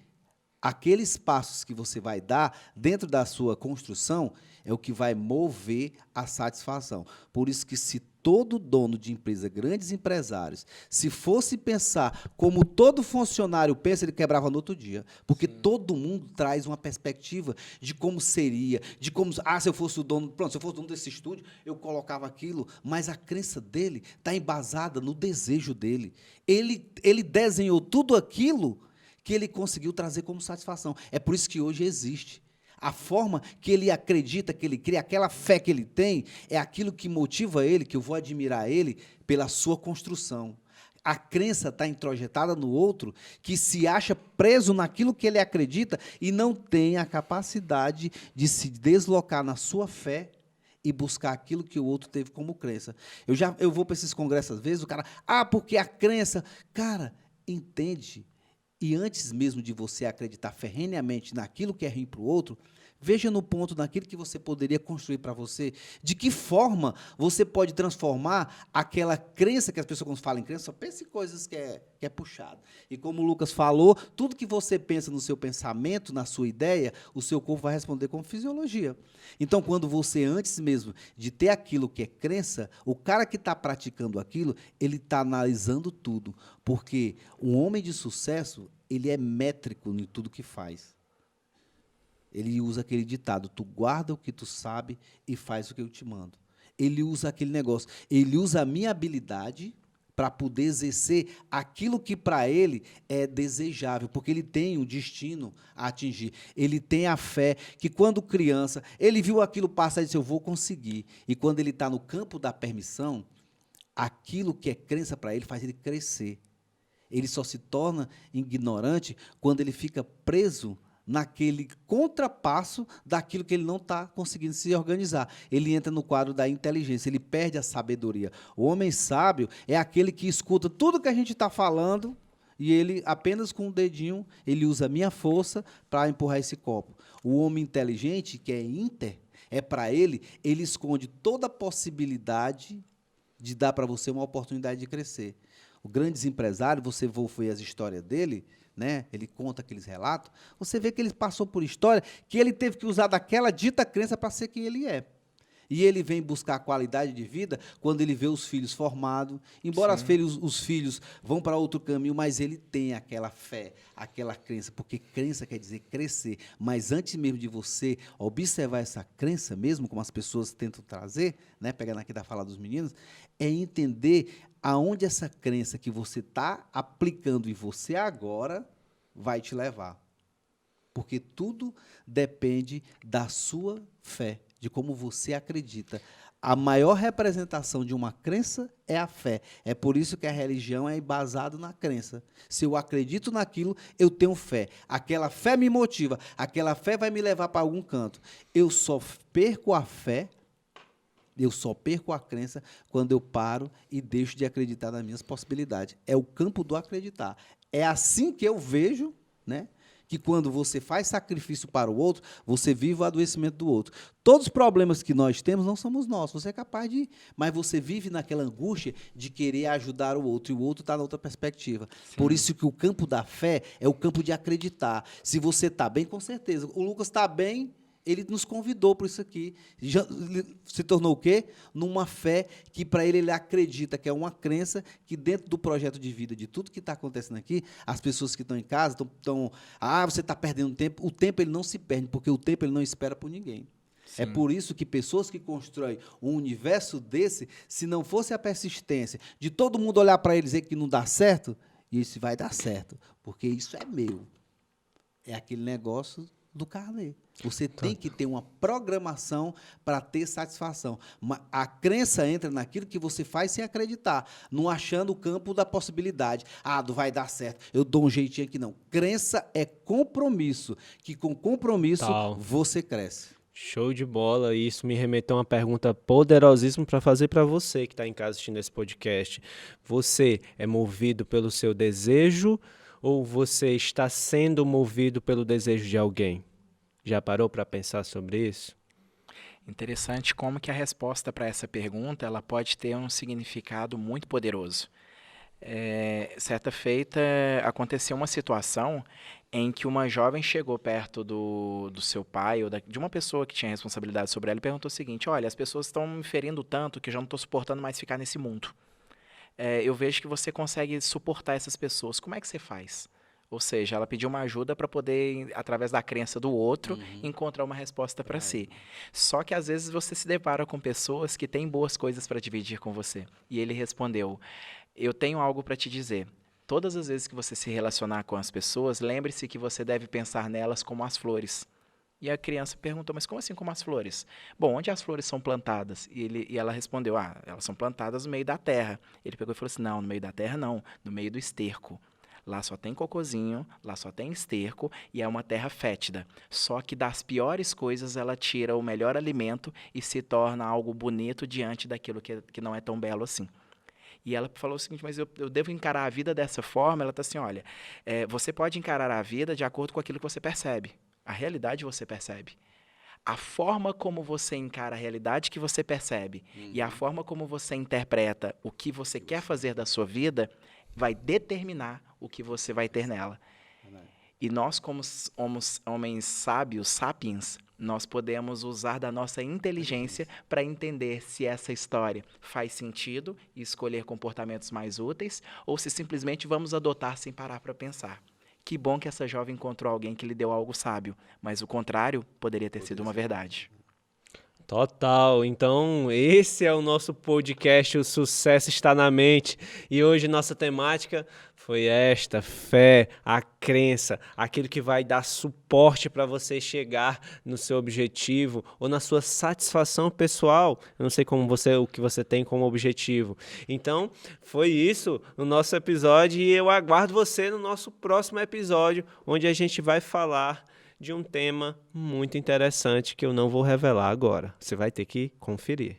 aqueles passos que você vai dar dentro da sua construção é o que vai mover a satisfação. Por isso que, se todo dono de empresa, grandes empresários, se fosse pensar como todo funcionário pensa, ele quebrava no outro dia. Porque todo mundo traz uma perspectiva de como seria, de como, se eu fosse o dono, se eu fosse o dono desse estúdio, eu colocava aquilo, mas a crença dele está embasada no desejo dele. Ele desenhou tudo aquilo que ele conseguiu trazer como satisfação. É por isso que hoje existe. A forma que ele acredita, que ele crê, aquela fé que ele tem, é aquilo que motiva ele, que eu vou admirar ele pela sua construção. a crença está introjetada no outro, que se acha preso naquilo que ele acredita e não tem a capacidade de se deslocar na sua fé e buscar aquilo que o outro teve como crença. Eu vou para esses congressos às vezes, o cara, porque a crença... Cara, entende? E antes mesmo de você acreditar ferrenhamente naquilo que é ruim para o outro, veja no ponto naquilo que você poderia construir para você, de que forma você pode transformar aquela crença, que as pessoas quando falam em crença, só pensam em coisas que é puxado. E como o Lucas falou, tudo que você pensa no seu pensamento, na sua ideia, o seu corpo vai responder como fisiologia. Então, quando você, antes mesmo de ter aquilo que é crença, o cara que está praticando aquilo, ele está analisando tudo. Porque um homem de sucesso, ele é métrico em tudo que faz. Ele usa aquele ditado, tu guarda o que tu sabe e faz o que eu te mando. Ele usa aquele negócio, ele usa a minha habilidade para poder exercer aquilo que para ele é desejável, porque ele tem um destino a atingir. Ele tem a fé que quando criança, ele viu aquilo passar e disse, eu vou conseguir. E quando ele está no campo da permissão, aquilo que é crença para ele faz ele crescer. Ele só se torna ignorante quando ele fica preso naquele contrapasso daquilo que ele não está conseguindo se organizar. Ele entra no quadro da inteligência, ele perde a sabedoria. O homem sábio é aquele que escuta tudo que a gente está falando e ele, apenas com um dedinho, ele usa a minha força para empurrar esse copo. O homem inteligente, que é ínter, para ele esconde toda a possibilidade de dar para você uma oportunidade de crescer. O grande empresário, você ver as histórias dele, né? Ele conta aqueles relatos, você vê que ele passou por história, que ele teve que usar daquela dita crença para ser quem ele é. E ele vem buscar qualidade de vida quando ele vê os filhos formados, embora os filhos vão para outro caminho, mas ele tem aquela fé, aquela crença, porque crença quer dizer crescer. Mas antes mesmo de você observar essa crença, mesmo como as pessoas tentam trazer, né, pegando aqui da fala dos meninos, é entender aonde essa crença que você está aplicando em você agora vai te levar. Porque tudo depende da sua fé, de como você acredita. A maior representação de uma crença é a fé. É por isso que a religião é embasada na crença. Se eu acredito naquilo, eu tenho fé. Aquela fé me motiva, aquela fé vai me levar para algum canto. Eu só perco a fé, eu só perco a crença quando eu paro e deixo de acreditar nas minhas possibilidades. É o campo do acreditar. É assim que eu vejo, né, que quando você faz sacrifício para o outro, você vive o adoecimento do outro. Todos os problemas que nós temos não somos nossos. Você é capaz de ir, mas você vive naquela angústia de querer ajudar o outro, e o outro está na outra perspectiva. Sim. Por isso que o campo da fé é o campo de acreditar. Se você está bem, com certeza. O Lucas está bem, ele nos convidou para isso aqui. Já se tornou o quê? Numa fé que, para ele acredita, que é uma crença que, dentro do projeto de vida, de tudo que está acontecendo aqui, as pessoas que estão em casa estão... você está perdendo tempo. O tempo ele não se perde, porque o tempo ele não espera por ninguém. Sim. É por isso que pessoas que constroem um universo desse, se não fosse a persistência de todo mundo olhar para ele e dizer que não dá certo, isso vai dar certo, porque isso é meu. É aquele negócio do carnê. Você tem que ter uma programação para ter satisfação. A crença entra naquilo que você faz sem acreditar, não achando o campo da possibilidade. Não vai dar certo, eu dou um jeitinho aqui. Não. Crença é compromisso, que com compromisso você cresce. Show de bola. Isso me remeteu a uma pergunta poderosíssima para fazer para você que está em casa assistindo esse podcast. Você é movido pelo seu desejo ou você está sendo movido pelo desejo de alguém? Já parou para pensar sobre isso? Interessante como que a resposta para essa pergunta ela pode ter um significado muito poderoso. Certa feita, aconteceu uma situação em que uma jovem chegou perto do seu pai ou de uma pessoa que tinha responsabilidade sobre ela e perguntou o seguinte: olha, as pessoas estão me ferindo tanto que eu já não estou suportando mais ficar nesse mundo. Eu vejo que você consegue suportar essas pessoas. Como é que você faz? Ou seja, ela pediu uma ajuda para poder, através da crença do outro, encontrar uma resposta para si. Só que, às vezes, você se depara com pessoas que têm boas coisas para dividir com você. E ele respondeu: eu tenho algo para te dizer. Todas as vezes que você se relacionar com as pessoas, lembre-se que você deve pensar nelas como as flores. E a criança perguntou, mas como assim, como as flores? Bom, onde as flores são plantadas? E ela respondeu, elas são plantadas no meio da terra. Ele pegou e falou assim, não, no meio da terra não, no meio do esterco. Lá só tem cocôzinho, lá só tem esterco e é uma terra fétida. Só que das piores coisas ela tira o melhor alimento e se torna algo bonito diante daquilo que não é tão belo assim. E ela falou o seguinte, mas eu devo encarar a vida dessa forma? Ela está assim, olha, você pode encarar a vida de acordo com aquilo que você percebe. A realidade você percebe. A forma como você encara a realidade que você percebe e a forma como você interpreta o que você quer fazer da sua vida vai determinar o que você vai ter nela. E nós, como homens sábios, sapiens, nós podemos usar da nossa inteligência para entender se essa história faz sentido e escolher comportamentos mais úteis ou se simplesmente vamos adotar sem parar para pensar. Que bom que essa jovem encontrou alguém que lhe deu algo sábio, mas o contrário poderia ter sido uma verdade. Total, então esse é o nosso podcast, o sucesso está na mente, e hoje nossa temática foi esta, fé, a crença, aquilo que vai dar suporte para você chegar no seu objetivo ou na sua satisfação pessoal. Eu não sei o que você tem como objetivo. Então, foi isso no nosso episódio e eu aguardo você no nosso próximo episódio, onde a gente vai falar de um tema muito interessante que eu não vou revelar agora. Você vai ter que conferir.